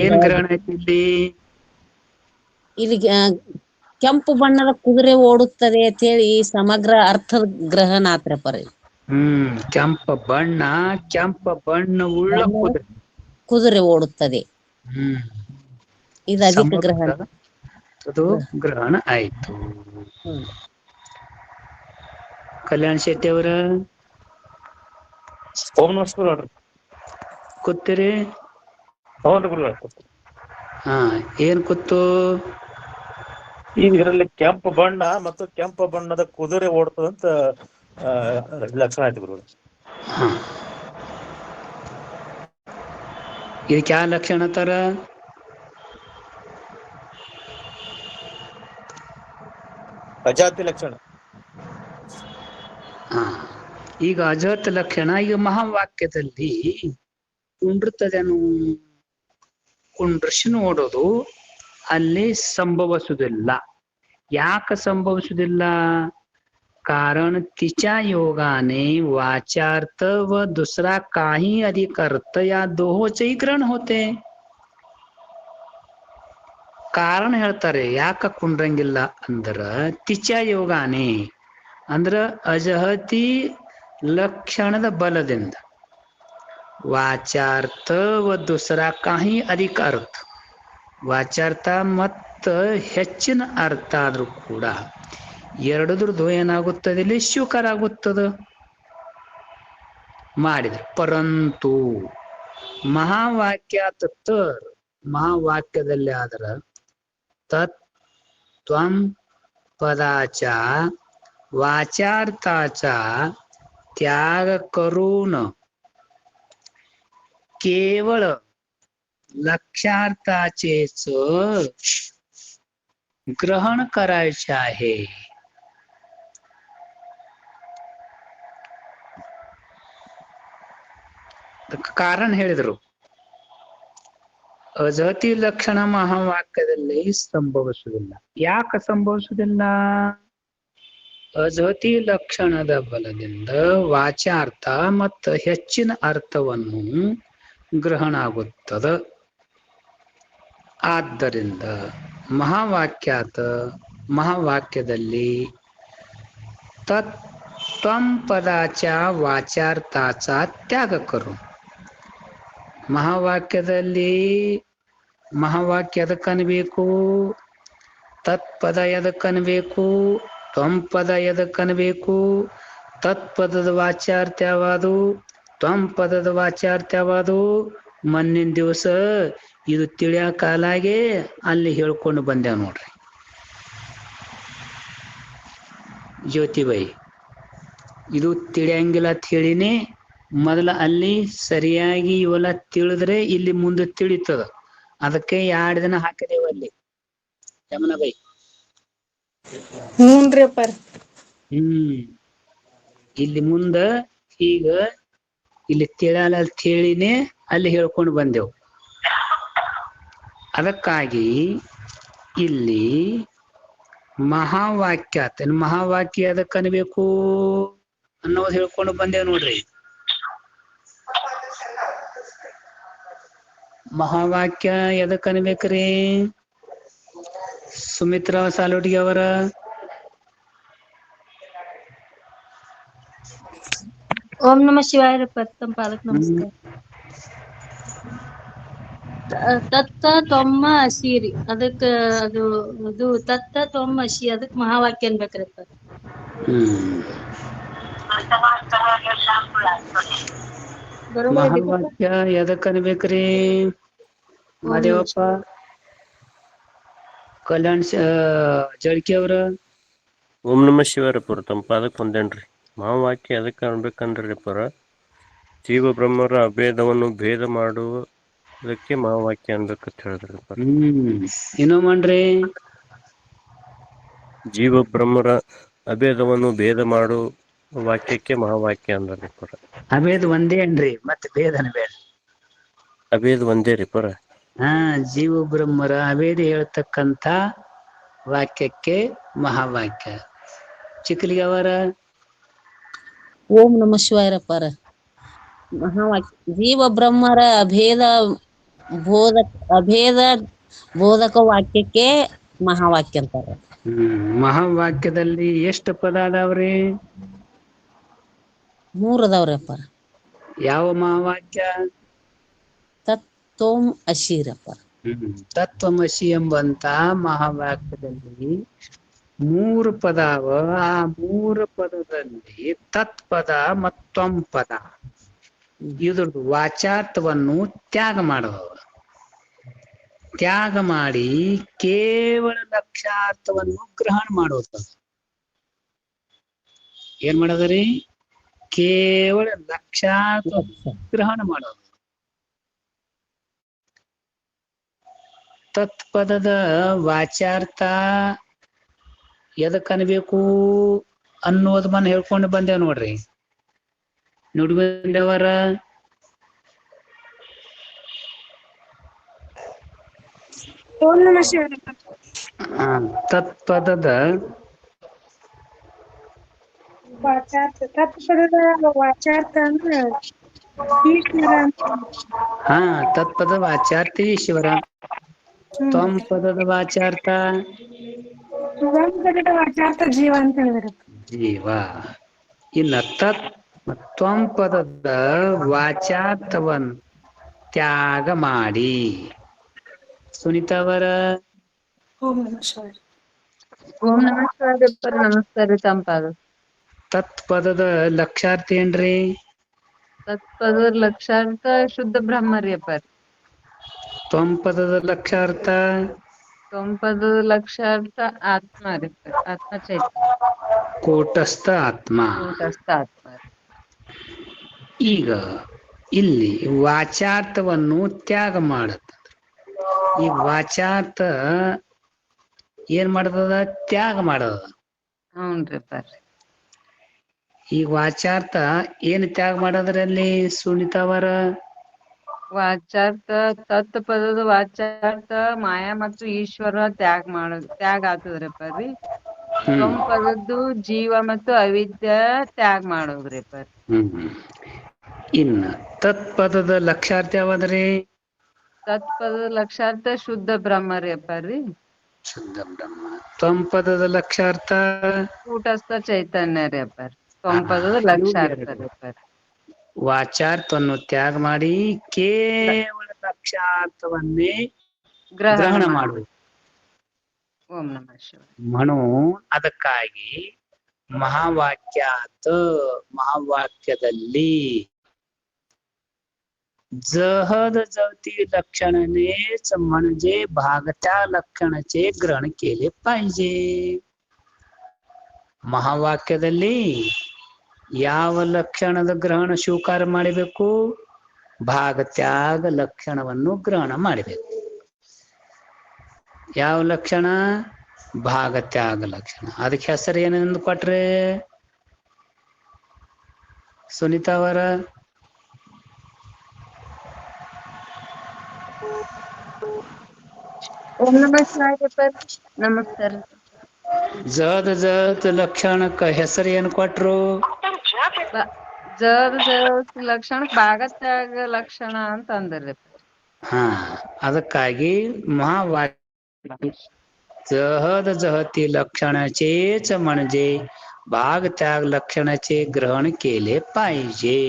ಏನ್ ಗ್ರಹಣ ಐತಿ ಇಲ್ಲಿ? ಕೆಂಪು ಬಣ್ಣದ ಕುದುರೆ ಓಡುತ್ತದೆ ಅಂತ ಹೇಳಿ ಸಮಗ್ರ ಅರ್ಥದ ಗ್ರಹಣ ಆತ್ರಪ್ಪರ. ಕೆಂಪ ಬಣ್ಣ ಉಳ್ಳ ಕುದುರೆ ಓಡುತ್ತದೆ. ಇದು ಅಧಿಕ ಗ್ರಹಣ. ಅದು ಗ್ರಹಣ ಆಯ್ತು. ಹ್ಮ್. ಕಲ್ಯಾಣ್ ಶೆಟ್ಟಿ ಅವರ ಓಂ ನಮಸ್ಕಾರ ನೋಡ್ರಿ. ಕೂತೀರಿ? ಹೌದು ಗುರುಗಳೇ. ಹಾ, ಏನ್ ಕೂತು? ಈಗ ಇದರಲ್ಲಿ ಕೆಂಪು ಬಣ್ಣ ಮತ್ತು ಕೆಂಪು ಬಣ್ಣದ ಕುದುರೆ ಓಡ್ತದಂತ ಲಕ್ಷಣ ಆಯ್ತು ಗುರುಗಳೇ. ಹಾ, ಇದಕ್ಕೆ ಯಾವ ಲಕ್ಷಣ ಅಂತಾರ? ಅಜಾತಿ ಲಕ್ಷಣ. ಹಾ, ಈಗ ಅಜಾತ ಲಕ್ಷಣ ಈಗ ಮಹಾವಾಕ್ಯದಲ್ಲಿ ಕುಂಡ್ರತದನು ಕುಂಡ್ರಸಿ ನೋಡೋದು ಅಲ್ಲಿ ಸಂಭವಿಸುವುದಿಲ್ಲ. ಯಾಕೆ संभविಸುವುದಿಲ್ಲ? कारण तिच्या योगाने वाचार्थ व दुसरा काही अधिक अर्थ या दोहोचही ग्रहण होते. ಕಾರಣ ಹೇಳ್ತಾರೆ ಯಾಕ ಕುಂಡ್ರಂಗಿಲ್ಲ ಅಂದ್ರ ತಿಚಾ ಯೋಗಾನೆ ಅಂದ್ರ ಅಜಹತಿ ಲಕ್ಷಣದ ಬಲದಿಂದ ವಾಚಾರ್ಥ ವ ದುಸರಾ ಕಾಹಿ ಅಧಿಕ ಅರ್ಥ ವಾಚಾರ್ಥ ಮತ್ತ ಹೆಚ್ಚಿನ ಅರ್ಥ ಆದ್ರೂ ಕೂಡ ಎರಡದ್ರದ್ದು ಏನಾಗುತ್ತದೆ ಇಲ್ಲಿ ಸ್ವೀಕಾರ ಆಗುತ್ತದ ಮಾಡಿದ್ರೆ. ಪರಂತು ಮಹಾವಾಕ್ಯ ತತ್ತರ್ ಮಹಾವಾಕ್ಯದಲ್ಲಿ ಆದ್ರ ತತ್ ತ್ವಂ ಪದಾಚ वाचार्थाचा त्याग करून केवळ लक्षार्थाचेच ग्रहण करायचे आहे. कारण ಹೇಳಿದ್ರು ಅಜತಿ ಲಕ್ಷಣ ಮಹಾವಾಕ್ಯದಲ್ಲಿ ಸಂಭವಿಸುವುದಿಲ್ಲ. ಯಾಕೆ ಸಂಭವಿಸುವುದಿಲ್ಲ? ಅಜತಿ ಲಕ್ಷಣದ ಬಲದಿಂದ ವಾಚಾರ್ಥ ಮತ್ತು ಹೆಚ್ಚಿನ ಅರ್ಥವನ್ನು ಗ್ರಹಣ ಆಗುತ್ತದೆ. ಆದ್ದರಿಂದ ಮಹಾವಾಕ್ಯದಲ್ಲಿ ತತ್ ತ್ವಂ ಪದಾಚ ವಾಚಾರ್ಥಾचा त्याग करू. ಮಹಾವಾಕ್ಯ ಎದಕ್ಕನ್ಬೇಕು? ತತ್ಪದ ಎದಕ್ಕನ್ಬೇಕು? ತ್ವಂ ಪದ ಎದಕ್ಕನ್ಬೇಕು? ತತ್ಪದದ ವಾಚಾರ್ಥ್ಯವಾದು ತ್ವಂ ಪದದ ವಾಚಾರ್ಥ್ಯವಾದು ಮೊನ್ನಿನ ದಿವಸ ಇದು ತಿಳಿಯ ಕಾಲಾಗೆ ಅಲ್ಲಿ ಹೇಳ್ಕೊಂಡು ಬಂದೇವ್ ನೋಡ್ರಿ ಜ್ಯೋತಿಬಾಯಿ. ಇದು ತಿಳಿಯಂಗಿಲ್ಲ ಅಂತ ಹೇಳಿನೇ ಮೊದಲ ಅಲ್ಲಿ ಸರಿಯಾಗಿ ಇವೆಲ್ಲ ತಿಳಿದ್ರೆ ಇಲ್ಲಿ ಮುಂದೆ ತಿಳಿತದ. ಅದಕ್ಕೆ 2 ದಿನ ಹಾಕಿದೇವ ಅಲ್ಲಿ ಯಮುನಾಬಾಯಿ. ಹ್ಞೂನ್ರಿ ಅಪ್ಪ. ಇಲ್ಲಿ ಮುಂದ ಈಗ ಇಲ್ಲಿ ತಿಳಿಯಲ್ಲ ಅಂತ ಹೇಳಿನೇ ಅಲ್ಲಿ ಹೇಳ್ಕೊಂಡು ಬಂದೆವು. ಅದಕ್ಕಾಗಿ ಇಲ್ಲಿ ಮಹಾವಾಕ್ಯ ಅದಕ್ಕೆ ಅನ್ಬೇಕು ಅನ್ನೋದು ಹೇಳ್ಕೊಂಡು ಬಂದೇವ್ ನೋಡ್ರಿ. ಮಹಾವಾಕ್ಯ ಎದಕ್ ಅನ್ಬೇಕ್ರಿ? ಸುಮಿತ್ರಾ ಸಾಲೋಟಿಗೆ ಅವರ ಓಂ ನಮ ಶಿವಾಯ ಪ್ರಥಮ ಪಾದಕ್ ನಮಸ್ಕಾರ. ತತ್ತ ತೊಮ್ಮ ಅಶಿರಿ ಅದಕ್ಕ ಅದು ತತ್ತ ತೊಮ್ಮ ಅಶಿ ಅದಕ್ ಮಹಾವಾಕ್ಯ ಅನ್ಬೇಕ್ರಪ್ಪ. ಮಹಾವಾಕ್ಯ ಎದಕ್ ಅನ್ಬೇಕ್ರಿ ಮಹಾದೇವಪ್ಪ? ಕಲ್ಯಾಣ್ ಜಳ್ಕಿ ಅವ್ರ ಓಂ ನಮ ಶಿವಾಯ ತಮ್ಮ ಪಾದಕ್ ಹೊಂದೇನ್ರಿ. ಮಹಾವಾಕ್ಯ ಎದಕ್ಕೆ ಅನ್ಬೇಕಂದ್ರಿ ಪರ ಜೀವ ಬ್ರಹ್ಮರ ಅಭೇದವನ್ನು ಭೇದ ಮಾಡುವುದಕ್ಕೆ ಮಹಾವಾಕ್ಯ ಅನ್ಬೇಕಂತ ಹೇಳಿದ್ರಿ. ಏನೋ ಮಾಡ್ರಿ, ಜೀವ ಬ್ರಹ್ಮರ ಅಭೇದವನ್ನು ಭೇದ ಮಾಡು ವಾಕ್ಯಕ್ಕೆ ಮಹಾವಾಕ್ಯ ಅಂದ್ರಿ ಪರ. ಅಭೇದ ಒಂದೇ ಅನ್ರಿ, ಮತ್ತೆ ಭೇದನ ಬೇಡ. ಅಭೇದ ಒಂದೇ ರೀ ಪರ. ಜೀವ ಬ್ರಹ್ಮರ ಅಭೇದ ಹೇಳ್ತಕ್ಕಂಥ ವಾಕ್ಯಕ್ಕೆ ಮಹಾವಾಕ್ಯ. ಚಿಕ್ಕಲಿಗೆ ಅವರ ಓಂ ನಮ ಶಿವಾಯರಪ್ಪರ. ಮಹಾವಾಕ್ಯ ಜೀವ ಬ್ರಹ್ಮರ ಅಭೇದ ಬೋಧಕ ವಾಕ್ಯಕ್ಕೆ ಮಹಾವಾಕ್ಯ ಅಂತಾರ. ಮಹಾವಾಕ್ಯದಲ್ಲಿ ಎಷ್ಟು ಪದ ಅದಾವ್ರಿ? 3 ಅದಾವ್ರಿ ಅಪ್ಪ. ಯಾವ ಮಹಾವಾಕ್ಯ? ತತ್ ತೋಮ್ ಅಶೀರಪ್ಪ. ತತ್ವಮಸಿ ಎಂಬಂತ ಮಹಾವಾಕ್ಯದಲ್ಲಿ 3 ಪದ ಅವ. ಆ 3 ಪದದಲ್ಲಿ ತತ್ಪದ ಮತ್ತೊಂ ಪದ ಇದ್ರದ್ದು ವಾಚಾರ್ಥವನ್ನು ತ್ಯಾಗ ಮಾಡೋದು. ತ್ಯಾಗ ಮಾಡಿ ಕೇವಲ ಲಕ್ಷ್ಯಾರ್ಥವನ್ನು ಗ್ರಹಣ ಮಾಡೋದು. ಏನ್ ಮಾಡೋದ್ರಿ? ಕೇವಲ ಲಕ್ಷ್ಯಾರ್ಥ ಗ್ರಹಣ ಮಾಡೋದು. ತತ್ಪದದ ವಾಚಾರ್ಥ ಎದಕ್ ಅನ್ಬೇಕು ಅನ್ನೋದ್ ಮನ್ ಹೇಳ್ಕೊಂಡು ಬಂದೇವ್ ನೋಡ್ರಿ. ನೋಡಿ ಬಂದವರ ತತ್ಪದದ ವಾಚಾರ್ಥ ಅಂದ್ರೆ ತತ್ಪದ ವಾಚಾರ್ಥ ಈಶ್ವರ. ತ್ವಂ ಪದದ ವಾಚಾರ್ಥ ವಾಚಾರ್ಥ ಜೀವ ಅಂತ ಹೇಳಿದ್ರೆ ಜೀವ. ಇನ್ನ ತ್ವಂ ಪದದ ವಾಚಾರ್ಥವನ್ನು ತ್ಯಾಗ ಮಾಡಿ. ಸುನೀತಾವರ ಓಂ ನಮಃ ಶಿವಾಯ. ಓಂ ನಮಸ್ಕಾರ. ನಮಸ್ಕಾರ ತಂಪಾದ. ತತ್ಪದದ ಲಕ್ಷಾರ್ಥ ಏನ್ರಿ? ತತ್ಪದದ ಲಕ್ಷಾರ್ಥ ಶುದ್ಧ ಬ್ರಹ್ಮರ್ಯಪ್ಪ. ತ್ವಂ ಪದದ ಲಕ್ಷಾರ್ಥ? ತ್ವಂ ಪದದ ಲಕ್ಷಾರ್ಥ ಆತ್ಮ ರೀ. ಆತ್ಮ ಚೈತನ್ಯ, ಕೂಟಸ್ಥ ಆತ್ಮ. ಕೂಟಸ್ಥ ಆತ್ಮ. ಈಗ ಇಲ್ಲಿ ವಾಚಾರ್ಥವನ್ನು ತ್ಯಾಗ ಮಾಡತ್ತ. ಈ ವಾಚಾರ್ಥ ಏನ್ ಮಾಡದ? ತ್ಯಾಗ ಮಾಡದ. ಹ್ಞೂನ್ರಿ ಬರ್ರಿ. ಈ ವಾಚಾರ್ಥ ಏನ್ ತ್ಯಾಗ ಮಾಡೋದ್ರಲ್ಲಿ ಸುನೀತಾವರ? ವಾಚಾರ್ಥ ತತ್ ಪದದ ವಾಚಾರ್ಥ ಮಾಯಾ ಮತ್ತು ಈಶ್ವರ ತ್ಯಾಗ ಆಗ್ತದ್ರಿ ಬರ್ರಿ. ತ್ವಂ ಪದದ್ದು ಜೀವ ಮತ್ತು ಅವಿದ್ಯೆ ತ್ಯಾಗ ಮಾಡೋದ್ರಿ ಬರ್ರಿ. ಇನ್ನ ತತ್ಪದದ ಲಕ್ಷಾರ್ಥ ಯಾವದ್ರಿ? ತತ್ಪದದ ಲಕ್ಷಾರ್ಥ ಶುದ್ಧ ಬ್ರಹ್ಮ ರೀ ಬರ್ರಿ. ಶುದ್ಧ ಬ್ರಹ್ಮ. ತ್ವಂ ಪದದ ಲಕ್ಷಾರ್ಥ? ಕೂಟಸ್ಥ ಚೈತನ್ಯ ರೀ ಬರ್ರಿ. ತ್ವಂ ಪದದ ಲಕ್ಷಾರ್ಥ ರೀ ಬರ್ರಿ. ವಾಚಾರ್ಥವನ್ನು ತ್ಯಾಗ ಮಾಡಿ ಕೇವಲ ಲಕ್ಷಾರ್ಥವನ್ನೇ ಗ್ರಹಣ ಮಾಡುವುದು. ಓಂ ನಮಃ ಶಿವಾಯ. ಮನು ಅದಕ್ಕಾಗಿ ಮಹಾವಾಕ್ಯದಲ್ಲಿ जहद जवती लक्षणानेच म्हणजे भागत्या लक्षणाचे ग्रहण केले पाहिजे. ಮಹಾವಾಕ್ಯದಲ್ಲಿ ಯಾವ ಲಕ್ಷಣದ ಗ್ರಹಣ ಸ್ವೀಕಾರ ಮಾಡಬೇಕು? ಭಾಗತ್ಯಾಗ ಲಕ್ಷಣವನ್ನು ಗ್ರಹಣ ಮಾಡಬೇಕು. ಯಾವ ಲಕ್ಷಣ? ಭಾಗತ್ಯಾಗ ಲಕ್ಷಣ. ಅದಕ್ಕೆ ಹೆಸರು ಏನೆಂದು ಕೊಟ್ರೆ ಸುನೀತಾವರ? ಓಂ ನಮಃ ಶಿವಾಯ. ನಮಸ್ಕಾರ. ಜದ ಲಕ್ಷಣಕ್ಕ ಹೆಸರು ಏನು ಕೊಟ್ರು? ಲಕ್ಷಣಕ್ಕೆ ಭಾಗತ್ಯಾಗ ಲಕ್ಷಣ ಅಂತ ಅಂದ್ರಿ. ಅದಕ್ಕಾಗಿ ಮಹಾವಾಕ್ಯ जहद जहती लक्षणाचेच म्हणजे भाग त्याग लक्षणाचे ग्रहण केले पाहिजे.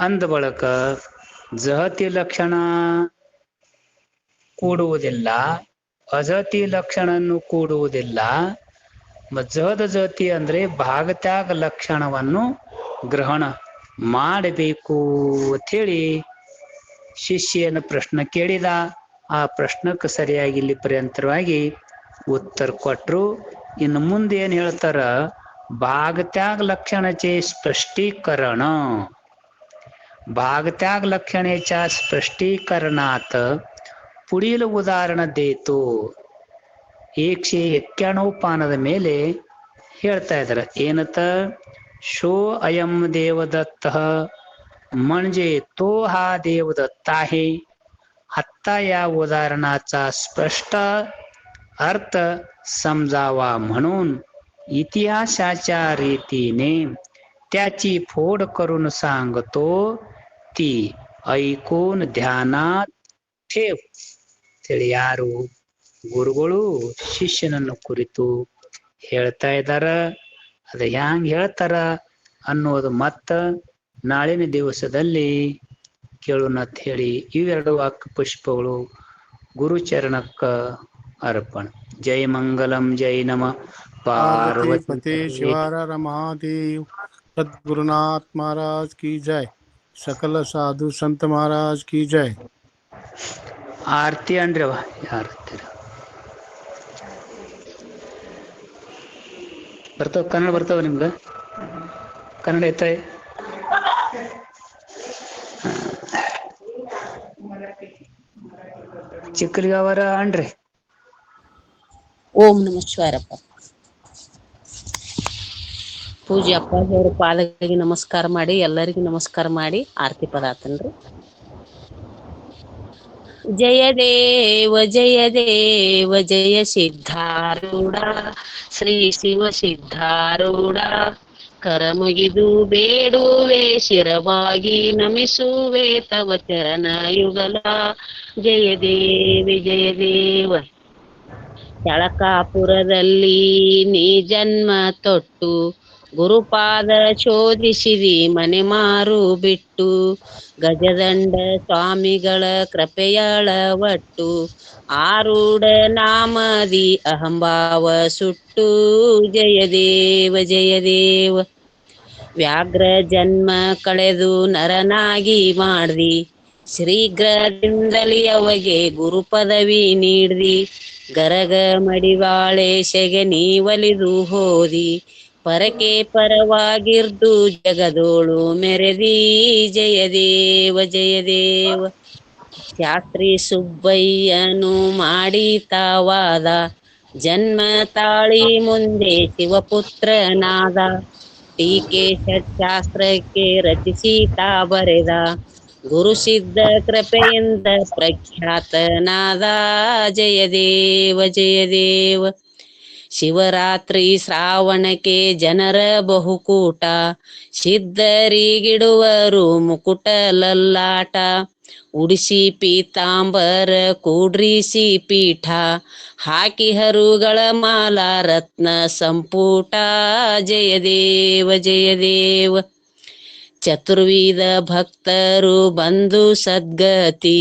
ಅಂದ ಬಳಕ ಜಹತಿ ಲಕ್ಷಣ ಕೂಡುವುದಿಲ್ಲ, ಅಜಹತಿ ಲಕ್ಷಣನ್ನು ಕೂಡುವುದಿಲ್ಲ. ಜಹದ ಜಹತಿ ಅಂದ್ರೆ ಭಾಗತ್ಯಾಗ ಲಕ್ಷಣವನ್ನು ಗ್ರಹಣ ಮಾಡಬೇಕು ಅಂತೇಳಿ ಶಿಷ್ಯನ ಪ್ರಶ್ನೆ ಕೇಳಿದ. ಆ ಪ್ರಶ್ನಕ್ಕೆ ಸರಿಯಾಗಿ ಇಲ್ಲಿ ಪರ್ಯಂತರವಾಗಿ ಉತ್ತರ ಕೊಟ್ರು. ಇನ್ನು ಮುಂದೆ ಏನ್ ಹೇಳ್ತಾರ? भागत्याग लक्षणाचे स्पष्टीकरण. भागत्याग लक्षणेच्या स्पष्टीकरणात पुढील उदाहरण देतो. 191 ಪಾನದ ಮೇಲೆ ಹೇಳ್ತಾ ಇದ್ದಾರೆ. ಏನಂತ? शो अयम देवदत्त म्हणजे तो हा देवदत्त आहे. आत्ता या उदाहरणाचा स्पष्ट अर्थ समजावा म्हणून इतिहासाच्या रीतीने त्याची फोड करून सांगतो. ती ऐकून ध्यानात ठेव. ತಿಳಿ ಯಾರು? ಗುರುಗಳು ಶಿಷ್ಯನನ್ನು ಕುರಿತು ಹೇಳ್ತಾ ಇದ್ದಾರ. ಅದ ಹ್ಯಾಂಗ ಹೇಳ್ತಾರ ಅನ್ನೋದು ಮತ್ತ ನಾಳಿನ ದಿವಸದಲ್ಲಿ ಕೇಳೋಣ ಅಂತ ಹೇಳಿ ಇವೆರಡು ವಾಕ್ ಪುಷ್ಪಗಳು ಗುರುಚರಣಕ್ಕ ಅರ್ಪಣ. ಜೈ ಮಂಗಲಂ ಜೈ ನಮ पार्वती ಪಾರ್ವತಿ शिवार महादेव सद्गुरुनाथ महाराज की जय। सकल साधु संत महाराज की जय। ಆರತಿ ಅನ್ರವ ಯಾರು ಬರ್ತಾವ? ಕನ್ನಡ ಬರ್ತಾವ ನಿಮ್ಗ? ಕನ್ನಡ ಐತೆ? ಚಿಕ್ಕಲಿಗವರ ಅನ್ರಿ. ಓಂ ನಮಃ ಶಿವಾಯರಪ್ಪ. ಪೂಜ್ಯ ಅಪ್ಪಾಜಿಯವ್ರ ಪಾದಗಳಿಗೆ ನಮಸ್ಕಾರ ಮಾಡಿ, ಎಲ್ಲರಿಗೂ ನಮಸ್ಕಾರ ಮಾಡಿ ಆರತಿ ಪದ ಆತನ್ರಿ. ಜಯ ದೇವ ಜಯ ದೇವ ಜಯ ಸಿದ್ಧಾರೂಢ ಶ್ರೀ ಶಿವ ಸಿದ್ಧಾರೂಢ. ಕರ ಮುಗಿದು ಬೇಡುವೆ ಶಿರವಾಗಿ ನಮಿಸುವೆ ತವ ಚರಣ ಯುಗಲ. ಜಯ ದೇವಿ ಜಯ ದೇವ. ಚಳಕಾಪುರದಲ್ಲಿ ನೀ ಜನ್ಮ ತೊಟ್ಟು ಗುರುಪಾದ ಶೋಧಿಸಿದಿ ಮನೆ ಮಾರು ಬಿಟ್ಟು. ಗಜದಂಡ ಸ್ವಾಮಿಗಳ ಕೃಪೆಯಳ ಒಟ್ಟು ಆರೂಢ ನಾಮದಿ ಅಹಂಭಾವ ಸುಟ್ಟು. ಜಯ ದೇವ ಜಯ ದೇವ. ವ್ಯಾಘ್ರ ಜನ್ಮ ಕಳೆದು ನರನಾಗಿ ಮಾಡ್ದಿ, ಶೀಘ್ರದಿಂದಲೇ ಅವಗೆ ಗುರು ಪದವಿ ನೀಡ್ದಿ. ಗರಗ ಮಡಿವಾಳೇಶಗೆ ನೀ ಒಲಿದು ಹೋದಿ, ಪರಕೆ ಪರವಾಗಿರ್ದು ಜಗದೋಳು ಮೆರೆದಿ. ಜಯ ದೇವ ಜಯ ದೇವ. ಶಾಸ್ತ್ರಿ ಸುಬ್ಬಯ್ಯನು ಮಾಡಿತವಾದ, ಜನ್ಮ ತಾಳಿ ಮುಂದೆ ಶಿವಪುತ್ರನಾದ. ಟೀಕೆ ಶಾಸ್ತ್ರಕ್ಕೆ ರಚಿಸಿತಾ ಬರೆದ, ಗುರು ಸಿದ್ಧ ಕೃಪೆಯಿಂದ ಪ್ರಖ್ಯಾತನಾದ. ಜಯ ದೇವ ಜಯ ದೇವ. ಶಿವರಾತ್ರಿ ಶ್ರಾವಣಕ್ಕೆ ಜನರ ಬಹುಕೂಟ, ಸಿದ್ಧರಿಗಿಡುವರು ಮುಕುಟ ಲಲ್ಲಾಟ. ಉಡಿಸಿ ಪೀತಾಂಬರ ಕೂಡ್ರಿಸಿ ಪೀಠ, ಹಾಕಿ ಹರುಗಳ ಮಾಲ ರತ್ನ ಸಂಪುಟ. ಜಯ ದೇವ ಜಯ ದೇವ. ಚತುರ್ವಿಧ ಭಕ್ತರು ಬಂದು ಸದ್ಗತಿ,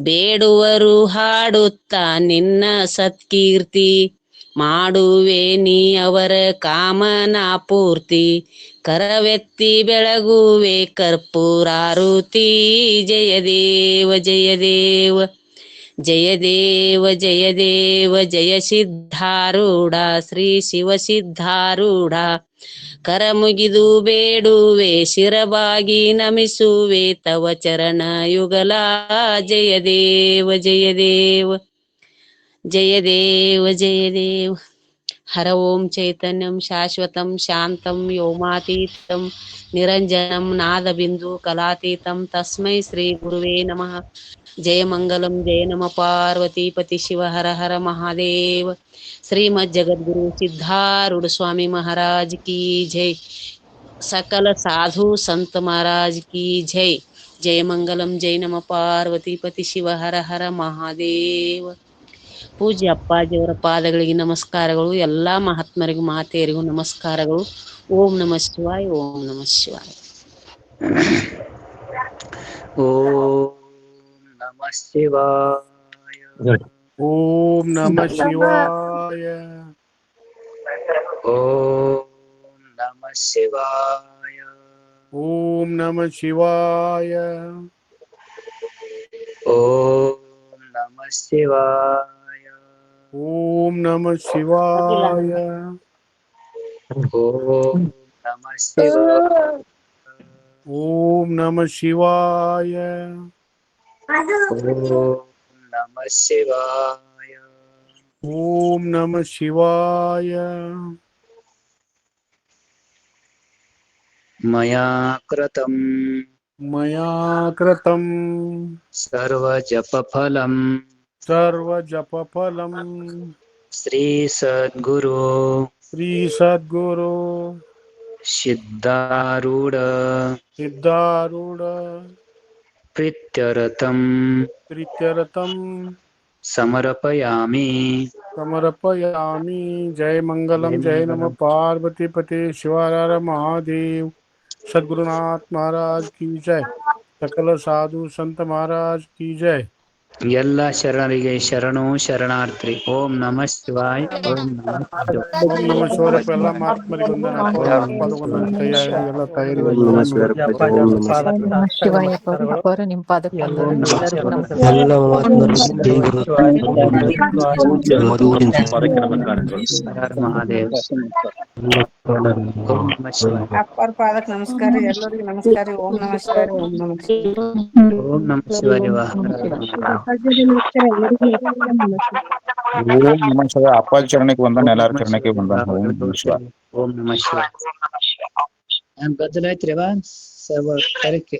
ಬೇಡುವರು ಹಾಡುತ್ತಾ ನಿನ್ನ ಸತ್ಕೀರ್ತಿ. ಮಾಡುವೆ ನೀ ಅವರ ಕಾಮನಾ ಪೂರ್ತಿ, ಕರವೆತ್ತಿ ಬೆಳಗುವೆ ಕರ್ಪೂರಾರುತಿ. ಜಯ ದೇವ ಜಯ ದೇವ. ಜಯ ದೇವ ಜಯ ದೇವ ಜಯ ಸಿದ್ಧಾರೂಢ ಶ್ರೀ ಶಿವ ಸಿದ್ಧಾರೂಢ. ಕರ ಮುಗಿದು ಬೇಡುವೆ ಶಿರವಾಗಿ ನಮಿಸುವೆ ತವ ಚರಣ ಯುಗಲ. ಜಯ ದೇವ ಜಯ ದೇವ. ಜಯ ದೇವ ಜಯ ದೇವ. ಹರ ಓಂ ಚೈತನ್ಯಂ ಶಾಶ್ವತಂ ಶಾಂತಂ ವ್ಯೋಮಾತೀತಂ ನಿರಂಜನಂ ನಾದಬಿಂದು ಕಲಾತೀತಂ ತಸ್ಮೈ ಶ್ರೀ ಗುರುವೇ ನಮಃ. ಜಯ ಮಂಗಲಂ ಜಯ ನಮ ಪಾರ್ವತೀಪತಿ ಶಿವ ಹರ ಹರ ಮಹಾದೇವ. ಶ್ರೀಮದ್ ಜಗದ್ಗುರು ಸಿದ್ಧಾರೂಢ ಸ್ವಾಮಿ ಮಹಾರಾಜ್ ಕಿ ಜೈ. सकल साधु संत महाराज की जय. जय मंगलम जय नम पार्वतीपति शिव हर हर ಮಹಾದೇವ. ಪೂಜ್ಯ ಅಪ್ಪಾಜಿಯವರ ಪಾದಗಳಿಗೆ ನಮಸ್ಕಾರಗಳು. ಎಲ್ಲಾ ಮಹಾತ್ಮರಿಗೂ ಮಾತೆಯರಿಗೂ ನಮಸ್ಕಾರಗಳು. ಓಂ ನಮಃ ಶಿವಾಯ. ಓಂ ನಮಃ ಶಿವಾಯ. ಓಂ ನಮಃ ಶಿವಾಯ. ಓಂ ನಮಃ ಶಿವಾಯ. ಓಂ ನಮಃ ಶಿವಾಯ. ಓಂ ನಮಃ ಶಿವಾಯ. ಓಂ ನಮಃ ಶಿವಾಯ. ಓಂ ನಮಃ ಶಿವಾಯ. ಓಂ ನಮಃ ಶಿವಾಯ. ಓಂ ನಮಃ ಶಿವಾಯ. ಓಂ ನಮಃ ಶಿವಾಯ. ಓಂ ನಮಃ ಶಿವಾಯ. ಮಯಾ ಕೃತಂ ಸರ್ವ ಜಪಫಲಂ ಶ್ರೀ ಸದ್ಗುರು ಸಿದ್ಧಾರೂಢ ಪ್ರೀತ್ಯರ್ಥಂ ಸಮರ್ಪಯಾಮಿ. जय मंगलम जय नमः पार्वती पते शिवार महादेव सद्गुरुनाथ महाराज की जय. सकल साधु संत महाराज की जय। ಎಲ್ಲ ಶರಣರಿಗೆ ಶರಣು ಶರಣಾರ್ಥಿ. ಓಂ ನಮಃ ಶಿವಾಯ. ಓಂ ನಮಃ ಶಿವಾಯ. ಓಂ ನಮಃ ಶಿವಾಯ. ಎಲ್ಲ ಮಹಾತ್ಮರಿಗೆ ವಂದನೆ. ಪಾದವಂದನೆ ಕೈಯಾಗಿ ಎಲ್ಲ ತಾಯಿರಿಗೆ ವಂದನೆ. ಶಿವಾಯ ಅಪ್ಪ ನಿಮ್ಮ ಪಾದಕ್ಕೆ ಎಲ್ಲ ಮಹಾತ್ಮರಿಗೆ ದೇವರು ಮಧುವಿನ ಹರ ಮಹಾದೇವ್. ಓಂ ನಮಃ ಶಿವಾಯ. ಅಪ್ಪರ ಪಾದಕ್ ನಮಸ್ಕಾರ ರೀ, ಎಲ್ಲರಿಗೂ ನಮಸ್ಕಾರ ರೀ. ಓಂ ನಮಃ ಶಿವಾಯ ರೀ, ಓಂ ನಮಃ ಶಿವಾಯ. ಓಂ ನಮಃ ಶಿವಾಯ. ಓಂ ನಮಃ ಶಿವಾಯ. ಅಪ್ಪಾಜಿ ಚರಣಕ್ಕೆ ವಂದನೆ, ಎಲ್ಲಾರ ಚರಣಕ್ಕೆ ವಂದನೆ. ಓಂ ನಮಃ ಶಿವಾಯ. ಓಂ ನಮಃ ಶಿವಾಯ. ಬದಲಾಯ್ತ್ರಿ ಕರೆಕ್ಕೆ.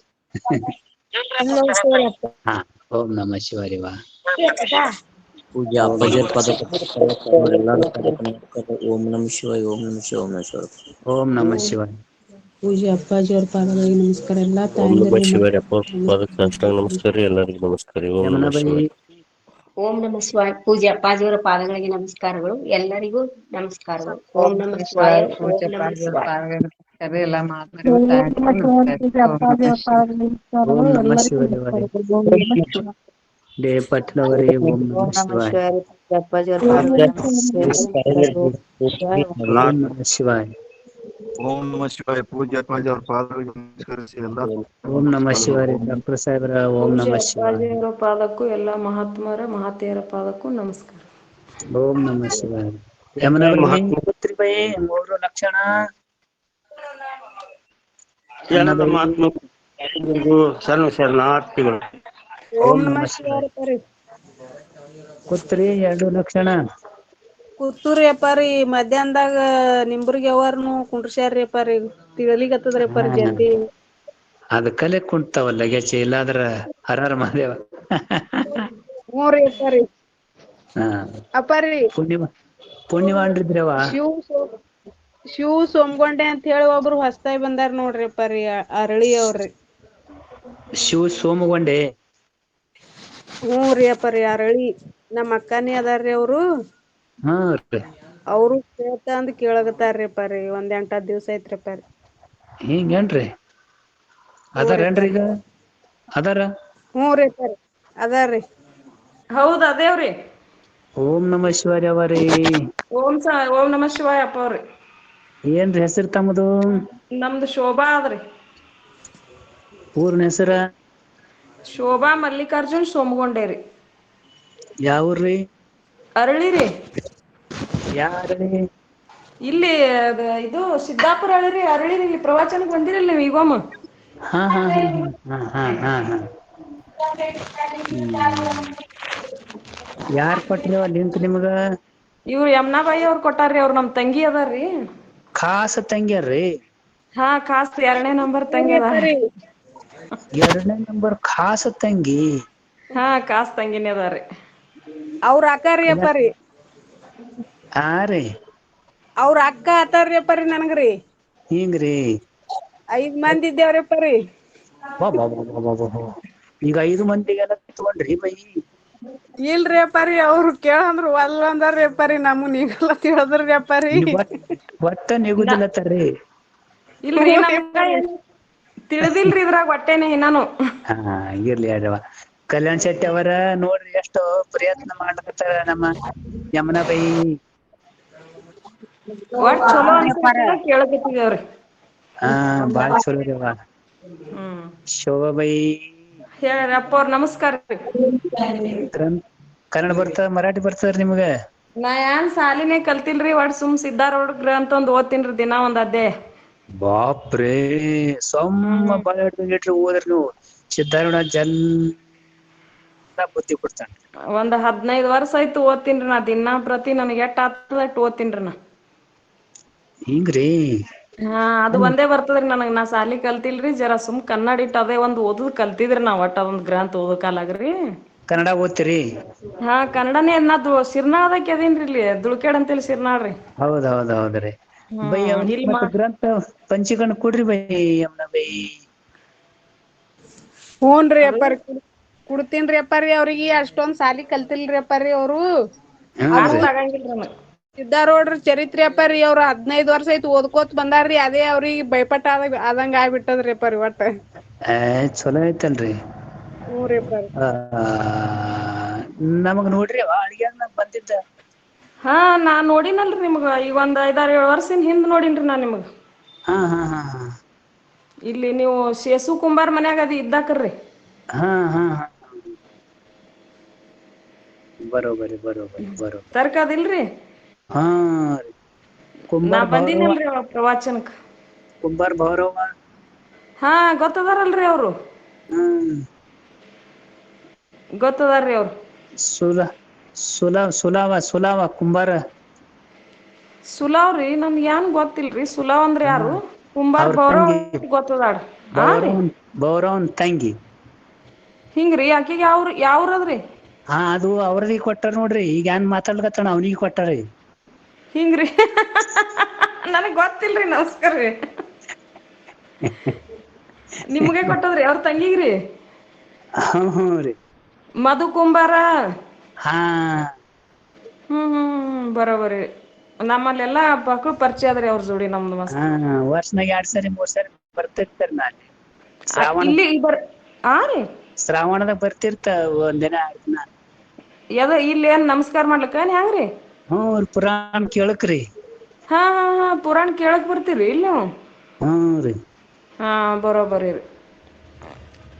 ಹಾ, ಓಂ ನಮಃ ಶಿವಾಯ. ಪೂಜ್ಯ ಅಪ್ಪಾಜಿ ಓಂ ನಮಃ ಶಿವಾಯ. ಓಂ ನಮಃ ಶಿವಾಯ. ಓಂ ನಮಃ ಶಿವಾಯ. ಓಂ ನಮಃ ಶಿವಾಯ. ಪೂಜ್ಯ ಅಪ್ಪಾಜಿಯವ್ರ ಪಾದಗಳಿಗೆ ನಮಸ್ಕಾರ. ಎಲ್ಲಾ ಓಂ ನಮಃ ಶಿವಾಯ ಅಪ್ಪ ಪಾದಕ್ಕೆ ಸಾಷ್ಟಾಂಗ ನಮಸ್ಕಾರ ರೀ. ಎಲ್ಲರಿಗೂ ನಮಸ್ಕಾರ ರೀ. ಓಂ ನಮಃ ಶಿವಾಯ. ಓಂ ನಮಃ ಶಿವಾಯ. ಪೂಜ್ಯ ಅಪ್ಪಾಜಿಯವರ ಪಾದಗಳಿಗೆ ನಮಸ್ಕಾರಗಳು. ಎಲ್ಲರಿಗೂ ನಮಸ್ಕಾರಗಳು. ಓಂ ನಮಃ ಶಿವಾಯ. ಓಂ ನಮಃ ಶಿವಾಯ. ಎಲ್ಲ ಡೇ ಪಟ್ಲವರೇ ಓಂ ನಮಃ ಶಿವಾಯ. ಓಂ ನಮಃ ಶಿವಾಯ. ಓಂ ನಮಃ ಶಿವಾಯ. ಪೂಜ್ಯ ಅಪ್ಪಾಜಿ ಅವರ ಪಾದಗಳಿಗೆ ನಮಸ್ಕರಿಸಿ ಎಲ್ಲ. ಓಂ ನಮಃ ಶಿವಾಯ. ಡಾಕ್ಟರ್ ಸಾಹೇಬ್ರ ಓಂ ನಮಃ ಶಿವಾಯ. ಅಪ್ಪಾಜಿಯವರ ಪಾದಕ್ಕೂ ಎಲ್ಲ ಮಹಾತ್ಮರ ಮಹಾತೆಯರ ಪಾದಕ್ಕೂ ನಮಸ್ಕಾರ. ಓಂ ನಮಃ ಶಿವಾಯ. ಯಮನವರಿ ಪುತ್ರಿ ಬೈ 3 ಲಕ್ಷಣ. ಶರಣಾರ್ಥಿಗಳು. ಓಂ ನಮಃ ಶಿವಾಯ. ಪುತ್ರಿ 2 ಲಕ್ಷಣ. ಕೂತೂರಿ ಅಪ್ಪಾರಿ ಮಧ್ಯಾಹ್ನದಾಗ ನಿಂಬುರ್ಗಿ ಅವರ್ನು ಕುಂಡ್ರಸ್ಯಾರ್ರಿ ಅಪ್ಪಾರಿ. ತಿಳಿಲಿಗತ್ತದ್ರಿ ಅಪ್ಪಾರಿ ಜಲ್ದಿ. ಅದಕ್ಕಲ್ಲೇ ಕುಂತಾವಲ್ಲ ಗೆಚ್ಚೆ, ಇಲ್ಲಾದ್ರ ಹರಹರ ಮಹಾದೇವ. ಹ್ಞೂ ರೀ ಅಪ್ಪಾರಿ. ಅಪ್ಪಾರಿ ಪುಣ್ಯವಾನ್ರಿದ್ರವ. ಶಿವ ಸೋಮಗೊಂಡೆ ಅಂತ ಹೇಳಿ ಒಬ್ರು ಹೊಸ್ತಾಗಿ ಬಂದಾರ ನೋಡ್ರಿ ಅಪ್ಪಾರಿ, ಅರಳಿ ಅವ್ರಿ. ಶಿವ ಸೋಮಗೊಂಡೆ. ಹ್ಞೂ ರೀ ಅಪ್ಪಾರಿ, ಅರಳಿ ನಮ್ಮ ಅಕ್ಕನೇ ಅದಾರ್ರಿ ಅವ್ರು. ಅವರು ಅಂದ್ ಕೇಳಗತ್ತಾರ್ರಿ ಅಪ್ಪಾರಿ. 1-8 ದಿವ್ಸ ಐತ್ರಿ ಅಪ್ಪಾರಿ. ಹಿಂಗೇನ್ರಿ? ಅದಾರೇನ್ರಿ ಈಗ? ಅದಾರ? ಹ್ಞೂ ರೀ ಅಪ್ಪಾರಿ, ಅದಾರ್ರಿ. ಹೌದ್ ಅದೇವ್ರಿ. ಓಂ ನಮಃ ಶಿವಾಯ ಅವರೇ. ಓಂ ನಮಃ ಶಿವಾಯ ಅಪ್ಪ ಅವ್ರಿ. ಏನ್ರಿ ಹೆಸರು ತಮ್ಮದು? ನಮ್ದು ಶೋಭಾ ಆದ್ರಿ. ಪೂರ್ಣ ಹೆಸರ? ಶೋಭಾ ಮಲ್ಲಿಕಾರ್ಜುನ್ ಸೋಮಗೊಂಡೇರಿ. ಯಾವ್ರಿ? ಅರಳಿ ರೀ. ಯಾರಳಿ? ಇಲ್ಲಿ ಇದು ಸಿದ್ದಾಪುರ ಅರಳಿ. ಅರಳಿ ಇಲ್ಲಿ ಪ್ರವಚನಕ್ಕೆ ಬಂದಿರಲ್ಲ ನೀವು ಈಗೊಮ್ಮ. ಹಾ ಹಾ ಹಾ ಹಾ ಹಾ ಹಾ. ಯಾರ್ ಕೊಟ್ರಿ ಲಿಂಕ್ ನಿಮಗ? ಇವ್ರು ಯಮ್ನಾಬಾಯಿ ಅವ್ರು ಕೊಟ್ಟಾರ್ರಿ. ಅವ್ರು ನಮ್ ತಂಗಿ ಅದಾರ್ರಿ. ಖಾಸ ತಂಗ್ಯಾರ್ರಿ? ಹಾ, ಖಾಸ್ 2ನೇ ನಂಬರ್ ತಂಗಿ ಅದಾರ್ರಿ. 2ನೇ ನಂಬರ್ ಖಾಸ ತಂಗಿ? ಹಾ, ಖಾಸ್ ತಂಗಿನೇ ಅದಾರ್ರಿ. ಅವ್ರ ಅಕ್ಕಾರಿ ಅಪ್ಪಾರಿ. ಹಾ ರೀ, ಅವ್ರ ಅಕ್ಕ ಆತಾರ್ರಿ ಅಪ್ಪಾರಿ ನನಗ್ರಿ. ಹಿಂಗ್ರಿ? 5 ಮಂದಿ ಇದ್ದೇವ್ರಿ ಅಪ್ಪಾರಿ. ಈಗ 5 ಮಂದಿಗೆಲ್ಲ ತಗೊಂಡ್ರಿ ಬೈ? ಇಲ್ರಿ ಅಪ್ಪಾರಿ, ಅವ್ರು ಕೇಳಂದ್ರು ಒಲ್ಲ ಅಂದಾರ್ರಿ ಅಪ್ಪಾರಿ. ನಮಗ್ ನೀವೆಲ್ಲ ತಿಳಿದ್ರಿ ಅಪ್ಪಾರಿ. ಒಟ್ಟ ನಿಗುದಿಲ್ಲತ್ತಾರ್ರಿ? ಇಲ್ರಿ, ತಿಳಿದಿಲ್ರಿ ಇದ್ರಾಗ ಒಟ್ಟೇನೆ ನಾನು. ಹಾ, ಇರ್ಲಿ ಅದವ. ಕಲ್ಯಾಣ್ ಶೆಟ್ಟಿ ಅವರ ನೋಡ್ರಿ ಎಷ್ಟು ಪ್ರಯತ್ನ ಮಾಡ್ಲಕತ್ತಾರ ನಮ್ಮ ಯಮುನಾ ಬೈ. ಒಟ್ ಚಲೋ ಅನ್ಸುತ್ತ ಕೇಳಕತ್ತಿದೇವ್ರಿ. ಹಾ, ಬಾಳ ಚಲೋ ರೀ ಅವ. ಶೋಭಾ ಬೈ ಹೇಳ್ರಿ ಅಪ್ಪ ಅವ್ರ ನಮಸ್ಕಾರ. ಕನ್ನಡ ಬರ್ತದ, ಮರಾಠಿ ಬರ್ತದ ನಿಮ್ಗ? ನಾ ಏನ್ ಸಾಲಿನೇ ಕಲ್ತಿಲ್ರಿ. ಒಟ್ ಸುಮ್ ಸಿದ್ಧಾರೂಢ್ರ ಅಂತ ಒಂದ್ ಓದ್ತೀನ್ರಿ ದಿನ ಒಂದ್ ಅಧ್ಯಾಯ. ಬಾಪ್ರೇ, ಸೊಮ್ಮ ಬಾಳ ಹಿಡ್ರಿ ಓದ್ರಿ ನೀವು. ಸಿದ್ಧಾರೂಢ ಬುದ್ಧಿ ಕೊಡ್ತಾನ. ಒಂದ್ 15 ವರ್ಷ ಆಯ್ತು ಓದ್ತೀನ್ರಿ ನಾ. ದಿನ ಪ್ರತಿ ನನಗೆ ಎಷ್ಟ್ ಆಗ್ತದ ಅಷ್ಟ್ ಓದ್ತೀನ್ರಿ ನಾ. ಹಿಂಗ್ರಿ? ಹಾ, ಅದು ಒಂದೇ ಬರ್ತದ್ರಿ ನನಗ್. ನಾ ಸಾಲಿ ಕಲ್ತಿಲ್ರಿ. ಜರ ಸುಮ್ ಕನ್ನಡ ಇಟ್ಟು ಅದೇ ಒಂದ್ ಓದುದ್ ಕಲ್ತಿದ್ರಿ ನಾ. ಒಟ್ಟ ಅದೊಂದ್ ಗ್ರಂಥ ಓದೋ ಕಾಲಾಗ್ರಿ. ಕನ್ನಡ ಓದ್ತೀರಿ? ಹಾ, ಕನ್ನಡನೇ. ನಾ ಸಿರ್ನಾಳದಕ್ಕೆ ಅದೀನ್ರಿ, ಇಲ್ಲಿ ದುಳ್ಕೇಡ್ ಅಂತೇಳಿ ಸಿರ್ನಾಳ್ರಿ. ಹೌದೌದೌದ್ರಿ ಬೈ. ಗ್ರಂಥ ಪಂಚೀಕರಣ ಕೊಡ್ರಿ ಬೈ ಯಮುನಾ ಬೈ. ಹ್ಞೂನ್ರಿ ಅಪ್ಪಾರಿ, ಕುಡ್ತೀನ್ರಿ ಅಪ್ಪಾರಿ. ಅವ್ರಿಗೆ ಅಷ್ಟೊಂದ್ ಸಾಲಿ ಕಲ್ತಿಲ್ರಿ ಅಪ್ಪಾರಿ ಅವ್ರು. ಸಿದ್ಧಾರೂಢ್ರ ಚರಿತ್ರೆ ಅಪ್ಪಾರಿ. ಅವ್ರು 15 ವರ್ಷ ಆಯ್ತು ಓದ್ಕೋತ್ ಬಂದಾರ್ರಿ. ಅದೇ ಅವ್ರಿಗೆ ಭಯಪಟ್ಟ ಆದಂಗ ಆಗ್ಬಿಟ್ಟದ್ರಿ ಅಪ್ಪಾರಿ. ಒಟ್ಟ ಚಲೋ ಐತಲ್ರಿ. ಹ್ಞೂ ರೀ ಅಪ್ಪಾರ. ನಮಗ್ ನೋಡ್ರಿ ಅಡಿಗೆ ಬಂದಿದ್ದ. ಹಾ ನಾನ್ ನೋಡಿನಲ್ರಿ ನಿಮ್ಗ ಈಗ ಒಂದ್ 5-6-7 ವರ್ಷಿಂದ ಹಿಂದ್ ನೋಡಿನ್ರಿ ನಾನ್ ನಿಮಗ್. ಹಾ ಹಾ ಹಾ ಹಾ ಇಲ್ಲಿ ನೀವು ಶೇಸು ಕುಂಬಾರ್ ಮನ್ಯಾಗ ಅದ ಇದ್ದಾಕರ್ರಿ. ಹಾ ಹಾ ಹಾ ಬರೋಬರಿ. ತರ್ಕದಿಲ್ರಿ. ಹಾ ನಾ ಕುಂಬಾರ ಭೈರವ. ಬಂದಿನಲ್ರಿ ಅವಾಗ ಪ್ರವಾಚನಕ್. ಕುಂಬಾರ ಭೈರವ. ಹಾ ಗೊತ್ತದಾರಲ್ರಿ ಅವ್ರು. ಹ್ಮ್ ಗೊತ್ತದಾರ್ರಿ ಅವ್ರು. ಸುಲಾವ ಕುಂಬಾರ. ಸುಲಾವ್ರಿ ನನ್ಗ ಏನ್ ಗೊತ್ತಿಲ್ರಿ. ಸುಲಾವ್ ಅಂದ್ರ ಯಾರು? ಕುಂಬಾರ್ ಅವ್ರ ಭೈರವ ತಂಗಿ ಗೊತ್ತದಾಳ. ಹಾ ರೀ. ಭೈರವನ್ ತಂಗಿ. ಹಿಂಗ್ರಿ ಆಕಿಗ್ ಯಾವೂರದ್ರಿ? ಹಾ ಅದು ಅವ್ರಿಗೆ ಕೊಟ್ಟಾರ ನೋಡ್ರಿ ಈಗ ಏನ್ ಮಾತಾಡ್ಲಕತ್ತಣ ಅವ್ನಿಗೆ ಕೊಟ್ಟಾರಿ. ಹಿಂಗ್ರಿ ನನಗ್ ಗೊತ್ತಿಲ್ರಿ ನಮಸ್ಕಾರ್ರಿ. ನಿಮ್ಗೆ ಕೊಟ್ಟದ್ರಿ ಅವ್ರ ತಂಗಿಗ್ರಿ? ಹ್ಞೂ ರೀ. ಮಧು ಕುಂಬಾರ. ಹಾ ಬರೋಬರಿ ನಮ್ಮಲ್ಲೆಲ್ಲಾ ಮಕ್ಳು ಪರಿಚಯ ಆದ್ರಿ ಅವ್ರ ಜೋಡಿ ನಮ್ದು ಹಾ ಮಸ್ತ್. ವರ್ಷನಾಗ 2 ಸರಿ 3 ಸರಿ ಬರ್ತಿರ್ತಾರ ನಾನ್. ಇಲ್ಲಿ ಹಾ ರೀ. ಶ್ರಾವಣದಾಗ ಬರ್ತಿರ್ತ ಒಂದ್ ದಿನ 2 ದಿನ. ಇಲ್ಲಿ ಏನ್ ನಮಸ್ಕಾರ ಮಾಡ್ಲಕ್ಕ ಏನ್ ಹೆಂಗ್ರಿ? ಹ್ಞೂ ಪುರಾಣ ಕೇಳಕ್ರಿ. ಹಾ ಪುರಾಣ ಕೇಳಕ್ ಬರ್ತೀರಿ ಇಲ್ಲಿ ನೀವು? ಹ್ಞೂ ರೀ. ಹಾ ಬರೋಬರಿ ರೀ.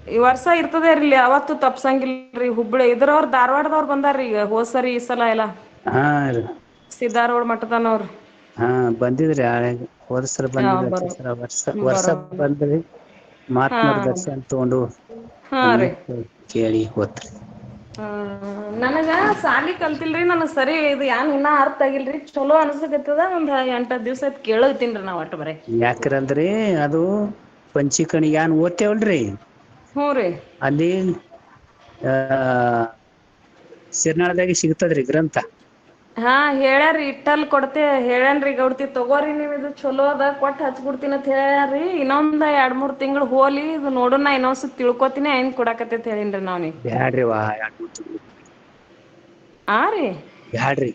ಈ ವರ್ಷ ಇರ್ತದ ಇರ್ಲಿ ಯಾವತ್ತು ತಪ್ಸಂಗಿಲ್ರಿ. ಹುಬ್ಬಳಿ ಇದ್ರವ್ರ ಧಾರವಾಡದವ್ರು ಬಂದಾರೀ ಈಗ ಹೋದ್ಸರಿ ಈ ಸಲ ಎಲ್ಲಾ. ಹಾ ರೀ. ಸಿದ್ದಾರೂಢ ಮಠದಾನವ್ರು. ಹಾ ಬಂದಿದ್ರಿ ಹೋದ್ಸಲ ಹಾ ಬಂದಿದ್ರ ವರ್ಷ ಬರೋಬರಿ ಬಂದ್ರಿ. ಹಾ ಮಹಾತ್ಮರ ದರ್ಶನ ತಗೊಂಡು ಹಾ ರೀ. ಕೇಳಿ ಹೋತ್ರಿ. ನನಗ ಸಾಲಿ ಕಲ್ತಿಲ್ರಿ ನನಗ್ ಸರಿ ಇದು ಏನ್ ಇನ್ನ ಅರ್ಥ ಆಗಿಲ್ರಿ. ಚಲೋ ಅನ್ಸಕತ್ತದ ಒಂದ್ 8-10 ದಿವ್ಸ ಆಯ್ತ್ ಕೇಳತೇನ್ರಿ ನಾ ಒಟ್ಟ ಬರೇ. ಯಾಕ್ರಂದ್ರಿ ಅದು ಪಂಚಕಣಿಗಾನ್ ಏನ್ ಓದ್ತೇವಲ್ರಿ. ಹ್ಞೂ ರೀ. ಅಲ್ಲಿ ಸಿರ್ನಾಳದಾಗ ಸಿಗ್ತದ್ರಿ ಗ್ರಂಥ. ಹಾ ಹೇಳ್ಯಾರಿ ಇಟ್ಟಲ್ ಕೊಡ್ತೆ ಹೇಳೇನ್ರಿ ಗೌಡ್ತಿ ತಗೋರಿ ನೀವ್ ಇದು ಚಲೋ ಅದ ಕೊಟ್ಟ ಹಚ್ಬಿಡ್ತಿನ ಅಂತ ಹೇಳ್ಯಾರಿ. ಇನ್ನೊಂದ್ 2-3 ತಿಂಗಳು ಹೋಲಿ ಇದು ನೋಡುನ ಇನ್ನೊಂದ್ ಸ್ವಲ್ಪ ತಿಳ್ಕೊತೀನಿ ಆಮೇಲ್ ಕೊಡಾಕತ್ತೆ ಅಂತ ಹೇಳಿನ್ರಿ ನಾ ಅವ್ನಿಗೆ. ಬ್ಯಾಡ್ರಿವಾ 2-3 ತಿಂಗಳು. ಹಾ ರೀ. ಬ್ಯಾಡ್ರಿ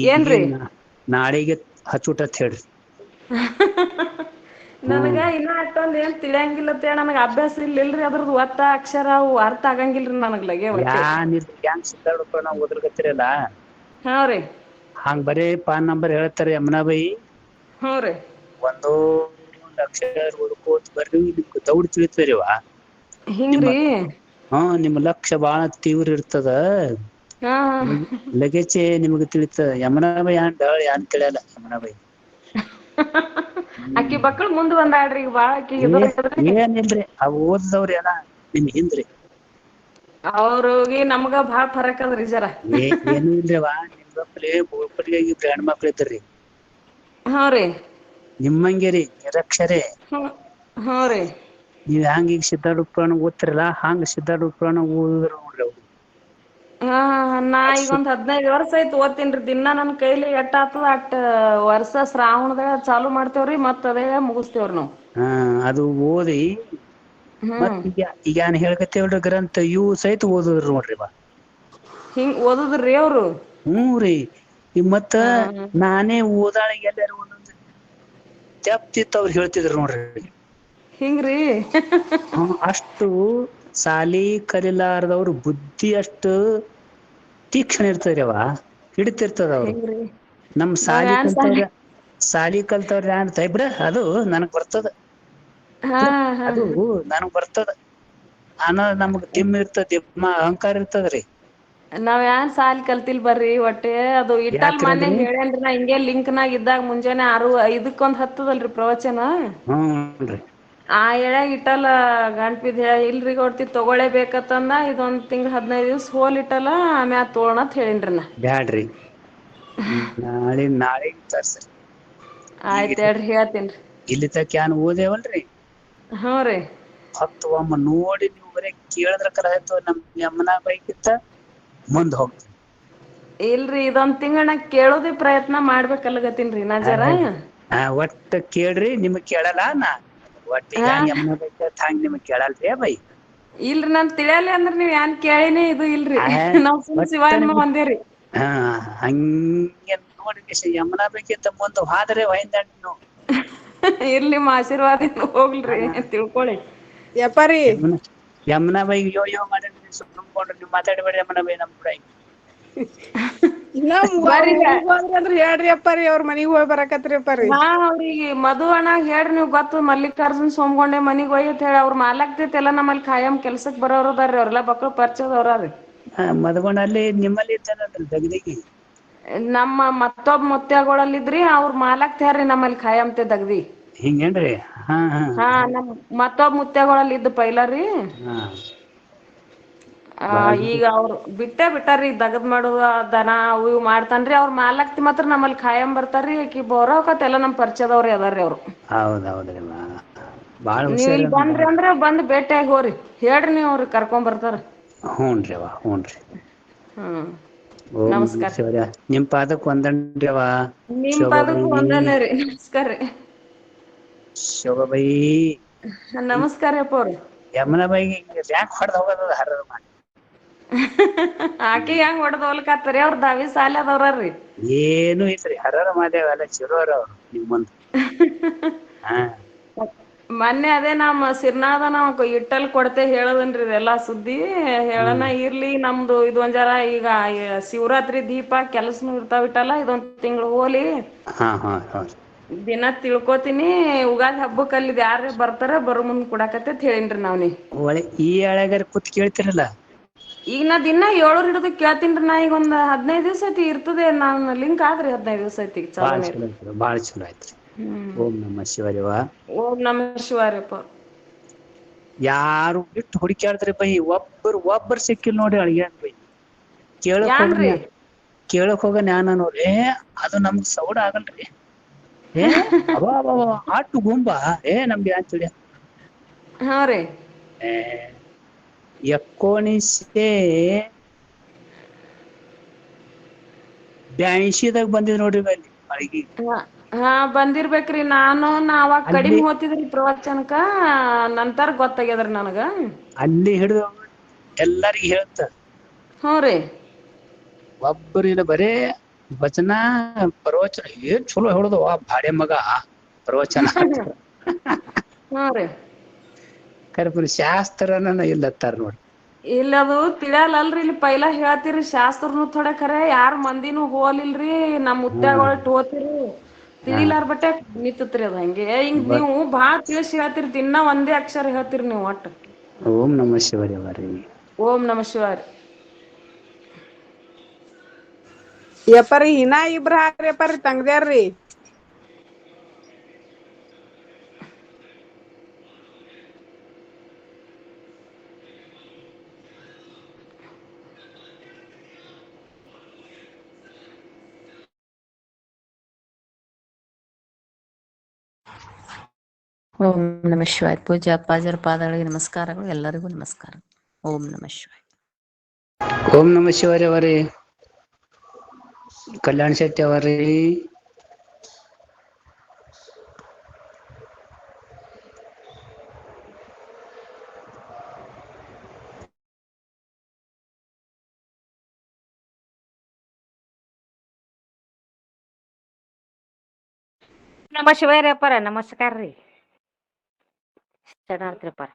ಏನ್ರಿ ಈಗೇನ್ ನಾಳಿಗೆ ಹಚ್ಚುಟತ್ ಹೇಳ್ರಿ. ನನಗ ಹ್ಮ್ ಇನ್ನ ಅಷ್ಟೊಂದ್ ಏನ್ ತಿಳಿಯಂಗಿಲ್ಲತ್ತ ನನಗ್ ಅಭ್ಯಾಸ ಇಲ್ರಿ ಅದ್ರದ್ದು ಒತ್ತ ಅಕ್ಷರ ಅವು ಅರ್ಥ ಆಗಂಗಿಲ್ರಿ ನನಗ್ ಲಗೆ ಒಟ್ಟೆ. ಹೆಂಗ್ ಸಿದ್ಧಾರೂಢ ಓದ್ಲಿಕತ್ತಿರಲ್ಲ. ಹಾ ರೀ. ಹಂಗ್ ಬರೀ ಪಾನ್ ನಂಬರ್ ಹೇಳ್ತಾರ ಯಮುನಾ ಬಾಯಿ. ಹ್ಞೂ ರೀ. ಒಂದೊಂದ್ ಅಕ್ಷರ ಓದ್ಕೋತ ಬರ್ರಿ ನಿಮ್ಗೆ ದೌಡ್ ತಿಳಿತರಿವ. ಹಿಂಗ್ರಿ. ನಿಮ್ ಲಕ್ಷ್ಯ ಬಾಳ ತೀವ್ರ ಇರ್ತದ. ಹಾ ಲಗೇಚೆ ನಿಮ್ಗೆ ತಿಳಿತದ ಯಮುನಾ ಬಾಯಿ ಏನ್ ತಿಳಿಯಲ್ಲ ಯಮುನಾ ಬಾಯಿ. ಅಕ್ಕಿ ಬಕ್ಕಳ ಮುಂದ್ ಬಂದಾಳ್ರಿ ಈಗ ಬಾಳ ಅಕ್ಕಿಗ್ ಇದು ಆಗ್ಯದ್ರಿ. ಏನಿಲ್ರಿ ಅವ್ ಓದಿದವ್ರಿ ಎಲ್ಲ ನಿಮ್ ಹಿಂದ್ರಿ. ಅವ್ರೋಗಿ ನಮ್ಗ ಬಾಳ್ ಫರಕ್ ಅದ್ರಿ ಜರ. ಏನು ಇಲ್ರಿವಾ ನಿಮ್ಗಪ್ಲೆ ಬೋಳ್ಪಲ್ಯಾಗಿದ್ರ ಹೆಣ್ಮಕ್ಳ ಇದ್ರಿ. ಹಾ ರೀ. ನಿಮ್ಮಂಗೆರಿ ನಿರಕ್ಷರೇ. ಹಾ ರೀ. ನೀವ್ ಹೆಂಗ ಈಗ ಸಿದ್ಧಾರೂಢ ಪುರಾಣ ಓದ್ತಿರಲ್ಲಾ ಹಂಗ ಸಿದ್ಧಾರೂಢ ಪುರಾಣ ಓದಿದ್ರ ನೋಡ್ರಿ ಅವ್ರು. ಹಾ ನಾ ಈಗ ಒಂದ್ 15 ವರ್ಷ ಆಯ್ತು ಓದ್ತನ್ರಿ ದಿನಾ ನನ್ ಕೈಲಿ ಎಟ್ಟ ಆತದ ಅಟ್ಟ ವರ್ಷ ಶ್ರಾವಣದಾಗ ಚಾಲು ಮಾಡ್ತೇವ್ರಿ ಮತ್ ಅದೇ ಮುಗಿಸ್ತೇವ್ರಿ ನಾವ್. ಹಾ ಅದು ಓದಿ ಮತ್ ಹ್ಮ್ ಈಗ ಏನ್ ಹೇಳ್ಕತಿವಲ್ರಿ ಗ್ರಂಥ ಇವು ಸಹಿತ ಓದುದ್ರ ನೋಡ್ರಿವಾ. ಹಿಂಗ್ ಓದುದ್ರಿ ಅವ್ರು. ಹ್ಞೂ ರೀ ಈ ಮತ್ತ ಹಾ ನಾನೇ ಓದಾಳಿಗೆ ಎಲ್ಲಾರ ಒಂದೊಂದು ತೆಪ್ಪುತ್ತಿತ್ತು ಅವ್ರು ಹೇಳ್ತಿದ್ರ ನೋಡ್ರಿ. ಹಿಂಗ್ರಿ. ಅಷ್ಟು ಸಾಲಿ ಕಲಿಲಾರದವ್ರು ಬುದ್ಧಿ ಅಷ್ಟು ತೀಕ್ಷ್ಣ ಇರ್ತದ್ರಿವ ಹಿಡಿತಿರ್ತದ ಅವ್ರು ಹಿಂಗ್ರಿ ನಮ್ ನಾವ್ ಸಾಲಿ ಏನ್ ಕಲ್ತವ್ರ. ಸಾಲಿ ಕಲ್ತವ್ರ ಬಿಡ ಅದು ನನಗ್ ಬರ್ತದ. ಹಾ ಹಾ ಅದು ನನಗ್ ಬರ್ತದ ಅನ್ನೋದ್ ನಮಗ್ ದಿಮ್ಮ ಇರ್ತದ ದಿಮ್ಮ ಅಹಂಕಾರ ಇರ್ತದ್ರಿ. ನಾವ್ ಏನ್ ಸಾಲಿ ಕಲ್ತಿಲ್ ಬರ್ರಿ ಒಟ್ಟೆ ಅದು ಇಟ್ಟಲ್ ಮನ್ಯ ಯಾಕ್ರಂದ್ರಿ ಹೇಳೇನ್ರಿ ನಾ ಹಿಂಗೆ ಲಿಂಕ್ ನಾಗ ಇದ್ದಾಗ ಮುಂಜಾನೆ 6-5 ಹತ್ತದಲ್ರಿ ಪ್ರವಚನ. ಹ್ಞೂನ್ರಿ. ಆ ಏಳ್ಯಾಗ ಇಟ್ಟಲ್ಲ ಗಂಟ್ ಬಿದ್ದ ಇಲ್ರಿ ಗೌಡ್ತಿ ತೊಗೊಳೇಬೇಕತ್ತಂದ ಇದೊಂದ್ ತಿಂಗ್ಳ 15 ದಿವ್ಸ ಹೋಲ್ ಇಟ್ಟಲ್ಲ ಆಮ್ಯಾಲ್ ತೊಗೊಳೋಣ ಅಂತ ಹೇಳಿನ್ರಿ ನಾ. ಬ್ಯಾಡ್ರಿ ನಾಳಿಗ್ ತರ್ಸ್ರಿ. ಆಯ್ತ್ ಹೇಳ್ರಿ ಹೇಳ್ತೇನ್ರಿ. ಇಲ್ಲಿ ತಕ ಏನ್ ಓದೇವಲ್ರಿ. ಹ್ಞೂ ರೀ. ಹತ್ ಒಮ್ಮೆ ನೋಡಿ ನೀವು ಬರೇ ಕೇಳದ್ರ ಕರ ಆಯ್ತು ನಮ್ ಯಮುನಾ ಬಾಯಿಗಿತ್ತ ಮುಂದ್ ಹೋಗ್ತರಿ. ಇಲ್ರಿ ಇದೊಂದ್ ತಿಂಗಳ ನಾ ಕೇಳೋದೇ ಪ್ರಯತ್ನ ಮಾಡ್ಬೇಕಲ್ಗತನ್ರಿ ನಾ ಜರ. ಒಟ್ಟ ಕೇಳ್ರಿ ನಿಮಗ್ ಕೇಳಲ್ಲ ನಾ ಒಟ್ಟ ಈಗ ಹಾ ಹೆಂಗ್ ಯಮುನಾ ಬಾಯಿ ಕೇಳ್ತ ನಿಮಗ್ ಕೇಳಲ್ರಿ ಬೈ. ಇಲ್ರಿ ನಾನ್ ತಿಳಿಯಲಿ ಅಂದ್ರ ನೀವ್ ಏನ್ ಕೇಳಿನೇ ಇದು ಇಲ್ರಿ ನಾವ್ ಸುಮ್ ಒಟ್ಟ ಶಿವಾಯಮ್ಮ ನಿಮಗ್ ಒಂದೇರಿ. ಹಾ ಹಂಗೆ ನೋಡಿ ಯಮುನಾ ಬಾಯಿಗಿಂತ ಮುಂದ ಹೋದ್ರೆ ಇರ್ಲಿ ನಿಮ್ಮ ಆಶೀರ್ವಾದಿಂದ ಹೋಗ್ಲ್ರಿ ತಿಳ್ಕೊಳಿ. ಯಪ್ಪಾರಿ ಯಮುನಾ ಬೈ ಯೋ ಯೋ ಮಾಡಿ ಸುಮ್ಕೊಂಡ್ರೆ ನೀವು ಮಾತಾಡಬೇಡ್ರಿ ಯಮುನಾ ಬೈ ನಮ್ ಕೂಡ ಹೋದ್ರಿ ಹೇಳ್ರಿ ಅಪ್ಪಾರಿ ಅವ್ರ ಮನಿಗ್ ಹೋಗಿ ಬರಾಕತ್ರಿ ಅಪ್ಪಾರಿ. ಅವ್ರಿಗೆ ಮಧು ಅಣ್ಣ ಹೇಳ್ರಿ ನೀವ್ ಗೊತ್ತು ಮಲ್ಲಿಕಾರ್ಜುನ್ ಸೋಮಗೊಂಡೆ ಮನಿಗ್ ಹೋಗಿ ಅಂತ ಹೇಳಿ ಅವ್ರ ಮಾಲಾಕ್ತಿತ್ ಎಲ್ಲ ನಮ್ಮಲ್ಲಿ ಖಾಯಂ ಕೆಲ್ಸಕ್ ಬರೋರು ಅದಾರ್ರಿ ಅವ್ರೆಲ್ಲಾ ಮಕ್ಳು ಪರಿಚಯದವ್ರಿ. ಮದಗೊಂಡ ಅಲ್ಲಿ ನಿಮ್ಮಲ್ಲಿ ಇರ್ತಾನಲ್ರಿ ದಗದಿಗಿ ನಮ್ಮ ಮತ್ತೊಬ್ ಮುತ್ಯಾಗಳಲ್ಲಿದ್ರಿ ಅವ್ರ ಮಾಲಾಕ್ತಾರ್ರಿ ನಮ್ಮಲ್ಲಿ ಖಾಯಂತೆ ದಗದಿ. ಹಿಂಗೇನ್ರಿ ಹಾ ನಮ್ ಮತ್ತೊಬ್ ಮುತ್ಯಾಗಳಲ್ಲಿ ಇದ್ದ ಪೈಲರಿ. ಈಗ ಅವ್ರು ಬಿಟ್ಟಾರಿ ದಗದ್ ಮಾಡುವ ದನ ಅವು ಇವ್ ಮಾಡ್ತನ್ರಿ ಅವ್ರ ಮಾಲಕ್ತಿ ಮಾತ್ರ ನಮ್ಮಲ್ಲಿ ಖಾಯಂ ಬರ್ತಾರೀ ಆಕಿ ಬರೋಕತ್ ಎಲ್ಲಾ ನಮ್ ಪರಿಚಯದವ್ರು ಅದಾರ್ರಿ ಅವ್ರು. ಹೌದೌದ್ರಿ ಬಾಳ ನೀವ್ ಹುಷಾರಿ ಇಲ್ಲಿ ಬಂದ್ರಿ ಅಂದ್ರ ಬಂದ್ ಭೇಟಿಯಾಗಿ ಹೋರಿ ಹೇಳ್ರಿ ನೀವ್ ಅವ್ರಿಗೆ ಕರ್ಕೊಂಡ್ ಬರ್ತಾರ. ಹೂನ್ರಿವಾ ಹೂನ್ರಿ. ಹ್ಮ್ ಓಂ ನಮಸ್ಕಾರ ಶಿವರ್ಯ ನಿಮ್ ಪಾದಕ್ ವಂದನ್ರಿವ. ನಿಮ್ ಪಾದಕ್ಕೂ ವಂದನೆ ರೀ ನಮಸ್ಕಾರ ರೀ. ಶೋಭಾ ಬೈ ನಮಸ್ಕಾರ ಅಪ್ಪ ಅವ್ರ. ಯಮುನಾ ಬೈಗೆ ರ್ಯಾಂಕ್ ಹೊಡ್ದ್ ಹೋಗೋದದ ಹರ್ರ ಮಾಡಿ. ಆಕಿಗ್ ಹೆಂಗ್ ಹೊಡ್ದ್ ಹೋಗ್ಲಿಕತ್ತರಿ ಅವ್ರ ದಾವಿ ಸಾಲ್ಯಾದವ್ರರಿ. ಏನು ಇಲ್ರಿ ಹರರ ಮಹಾದೇವ ಎಲ್ಲ ಚಿರೋರ್ ಅವ್ರು ನಿಮ್ ಮುಂದ್. ಮೊನ್ನೆ ಅದೇ ನಮ್ ಸಿರ್ನಾಳದ ನಾವ್ ಇಟ್ಟಲ್ ಕೊಡ್ತೆ ಹೇಳದನ್ರಿ ಇದೆಲ್ಲಾ ಸುದ್ದಿ ಹೇಳನ ಇರ್ಲಿ ನಮ್ದು ಇದು ಒಂಜರ ಈಗ ಶಿವರಾತ್ರಿ ದೀಪ ಕೆಲ್ಸನು ಇರ್ತಾವ್ ಇಟ್ಟಲ್ಲ ಇದೊಂದ್ ತಿಂಗ್ಳು ಹೋಲಿ. ಹಾ ಹೌದ್. ದಿನ ತಿಳ್ಕೋತೀನಿ ಉಗಾದಿ ಹಬ್ಬಕ್ ಅಲ್ಲಿದ್ ಯಾರ ಬರ್ತಾರ ಬರೋ ಮುಂದ್ ಕುಡಾಕತ್ ಹೇಳೇನ್ರಿ ನಾವ್ನಿ. ಒಳ್ಳೆ ಈ ಹಳ್ಯಾಗಾರ ಕೂತ್ ಕೇಳ್ತಿರಲ್ಲ. ಈಗ ನಾ ದಿನ 7 ಹಿಡ್ದು ಕೇಳ್ತೀನ್ರಿ ನಾ ಈಗ ಒಂದ್ 15 ದಿವ್ಸ ಐತಿ ಇರ್ತದೆ ನಾನ್ ಲಿಂಕ್ ಆದ್ರಿ 15 ದಿವ್ಸ ಐತಿ. ಬಾಳ್ ಚಲೋ ಆಯ್ತ್ರಿ ಬಾಳ್ ಚಲೋ ಆಯ್ತ್ರಿ ಓಂ ನಮ ಶಿವಾಯವ. ಓಂ ನಮಃ ಶಿವಾಯರಪ್ಪ. ಯಾರು ಬಿಟ್ಟು ಹುಡುಕ್ಯಾಡ್ತಾರಿ ಬೈ ಒಬ್ಬರು ಸಿಕ್ಕಿಲ್ ನೋಡಿ ಅಳ್ಗ್ಯಾನ್ ಬೈ. ಯಾನ್ರಿ ಕೇಳಕ್ ಹೋಗ ನ್ಯಾನ ನೋಡ್ರಿ ಅದು ನಮ್ಗ್ ಸೌಡ್ ಆಗಲ್ರಿ. ಅಬಾಬಾಬಾ ಆಟು ಗುಂಪಾ ನಮ್ಗೆ ಅಂತೇಳಿ. ಹಾ ರೀ. 1982ದಾಗ ಬಂದಿದ್ ನೋಡ್ರಿ ಅಲ್ಲಿ ಅಳ್ಗಿ. ಹಾ ಬಂದಿರ್ಬೇಕ್ರಿ ನಾನು ಅವಾಗ ಕಡಿಮೆ ಅಲ್ಲಿ ಹೋತಿದ್ರಿ ಪ್ರವಚನಕ ನಂತರ ಗೊತ್ತಾಗ್ಯದ್ರಿ ನನಗ. ಅಲ್ಲಿ ಹಿಡ್ದು ಎಲ್ಲರಿಗ ಹೇಳ್ತ. ಹ್ಞೂ ರೀ. ಒಬ್ಬರು ಇಲ್ಲ ಬರೇ ವಚನ ಪ್ರವಚನ ಏನ್ ಚಲೋ ಹೇಳುದವ ಬಾಡೆ ಮಗ ಪ್ರವಚನ. ಹಾ ರೀ. ಕರಪುರಿ ಶಾಸ್ತ್ರನ ಇಲ್ಲತ್ತಾರ ನೋಡಿ. ಇಲ್ಲದು ತಿಳಿಯಲ್ಲ ಇಲ್ಲಿ ಪೈಲಾ ಹೇಳ್ತಿರಿ ಶಾಸ್ತ್ರನು ಥೋಡೆ ಖರೆ ಯಾರ್ ಮಂದಿನೂ ಹೋಲಿಲ್ರಿ. ನಮ್ ಮುತ್ಯಾಗಳು ಹೋತಿರು ತಿಳಿಲಾರ ಬಟ್ಟೆ ನಿಂತತ್ರಿ ಅದ್ ಹಂಗೆ ಹಿಂಗ್ ನೀವು ಬಾಳ್ ತಿಳಿಸಿ ಹೇಳ್ತಿರಿ ದಿನ್ನಾ ಒಂದೇ ಅಕ್ಷರ ಹೇಳ್ತಿರಿ ನೀವು ಒಟ್ಟ. ಓಂ ನಮಃ ಶಿವಾಯ ರೀ. ಓಂ ನಮಃ ಶಿವಾಯ. ಯಪ್ಪಾರಿ ಇನ್ನ ಇಬ್ರು ಹಾಕ್ರಿ ಯಪ್ಪಾರಿ ತಂಗ್ದ್ಯಾರ್ರಿ. ಓಂ ನಮಃ ಶಿವಾಯ. ಪೂಜ್ಯ ಅಪ್ಪಾಜಿಯವರ ಪಾದಗಳಿಗೆ ನಮಸ್ಕಾರಗಳು. ಎಲ್ಲರಿಗೂ ನಮಸ್ಕಾರ. ಓಂ ನಮಃ ಶಿವಾಯ. ಓಂ ನಮಃ ಶಿವಾಯ ಅವರೇ. ಕಲ್ಯಾಣ್ ಶೆಟ್ಟಿ ಅವರೇ. ನಮಃ ಶಿವಾಯ ಅಪ್ಪಾರ ನಮಸ್ಕಾರ ರೀ. ಶರಣಾರ್ಥಿರಪ್ಪಾರ.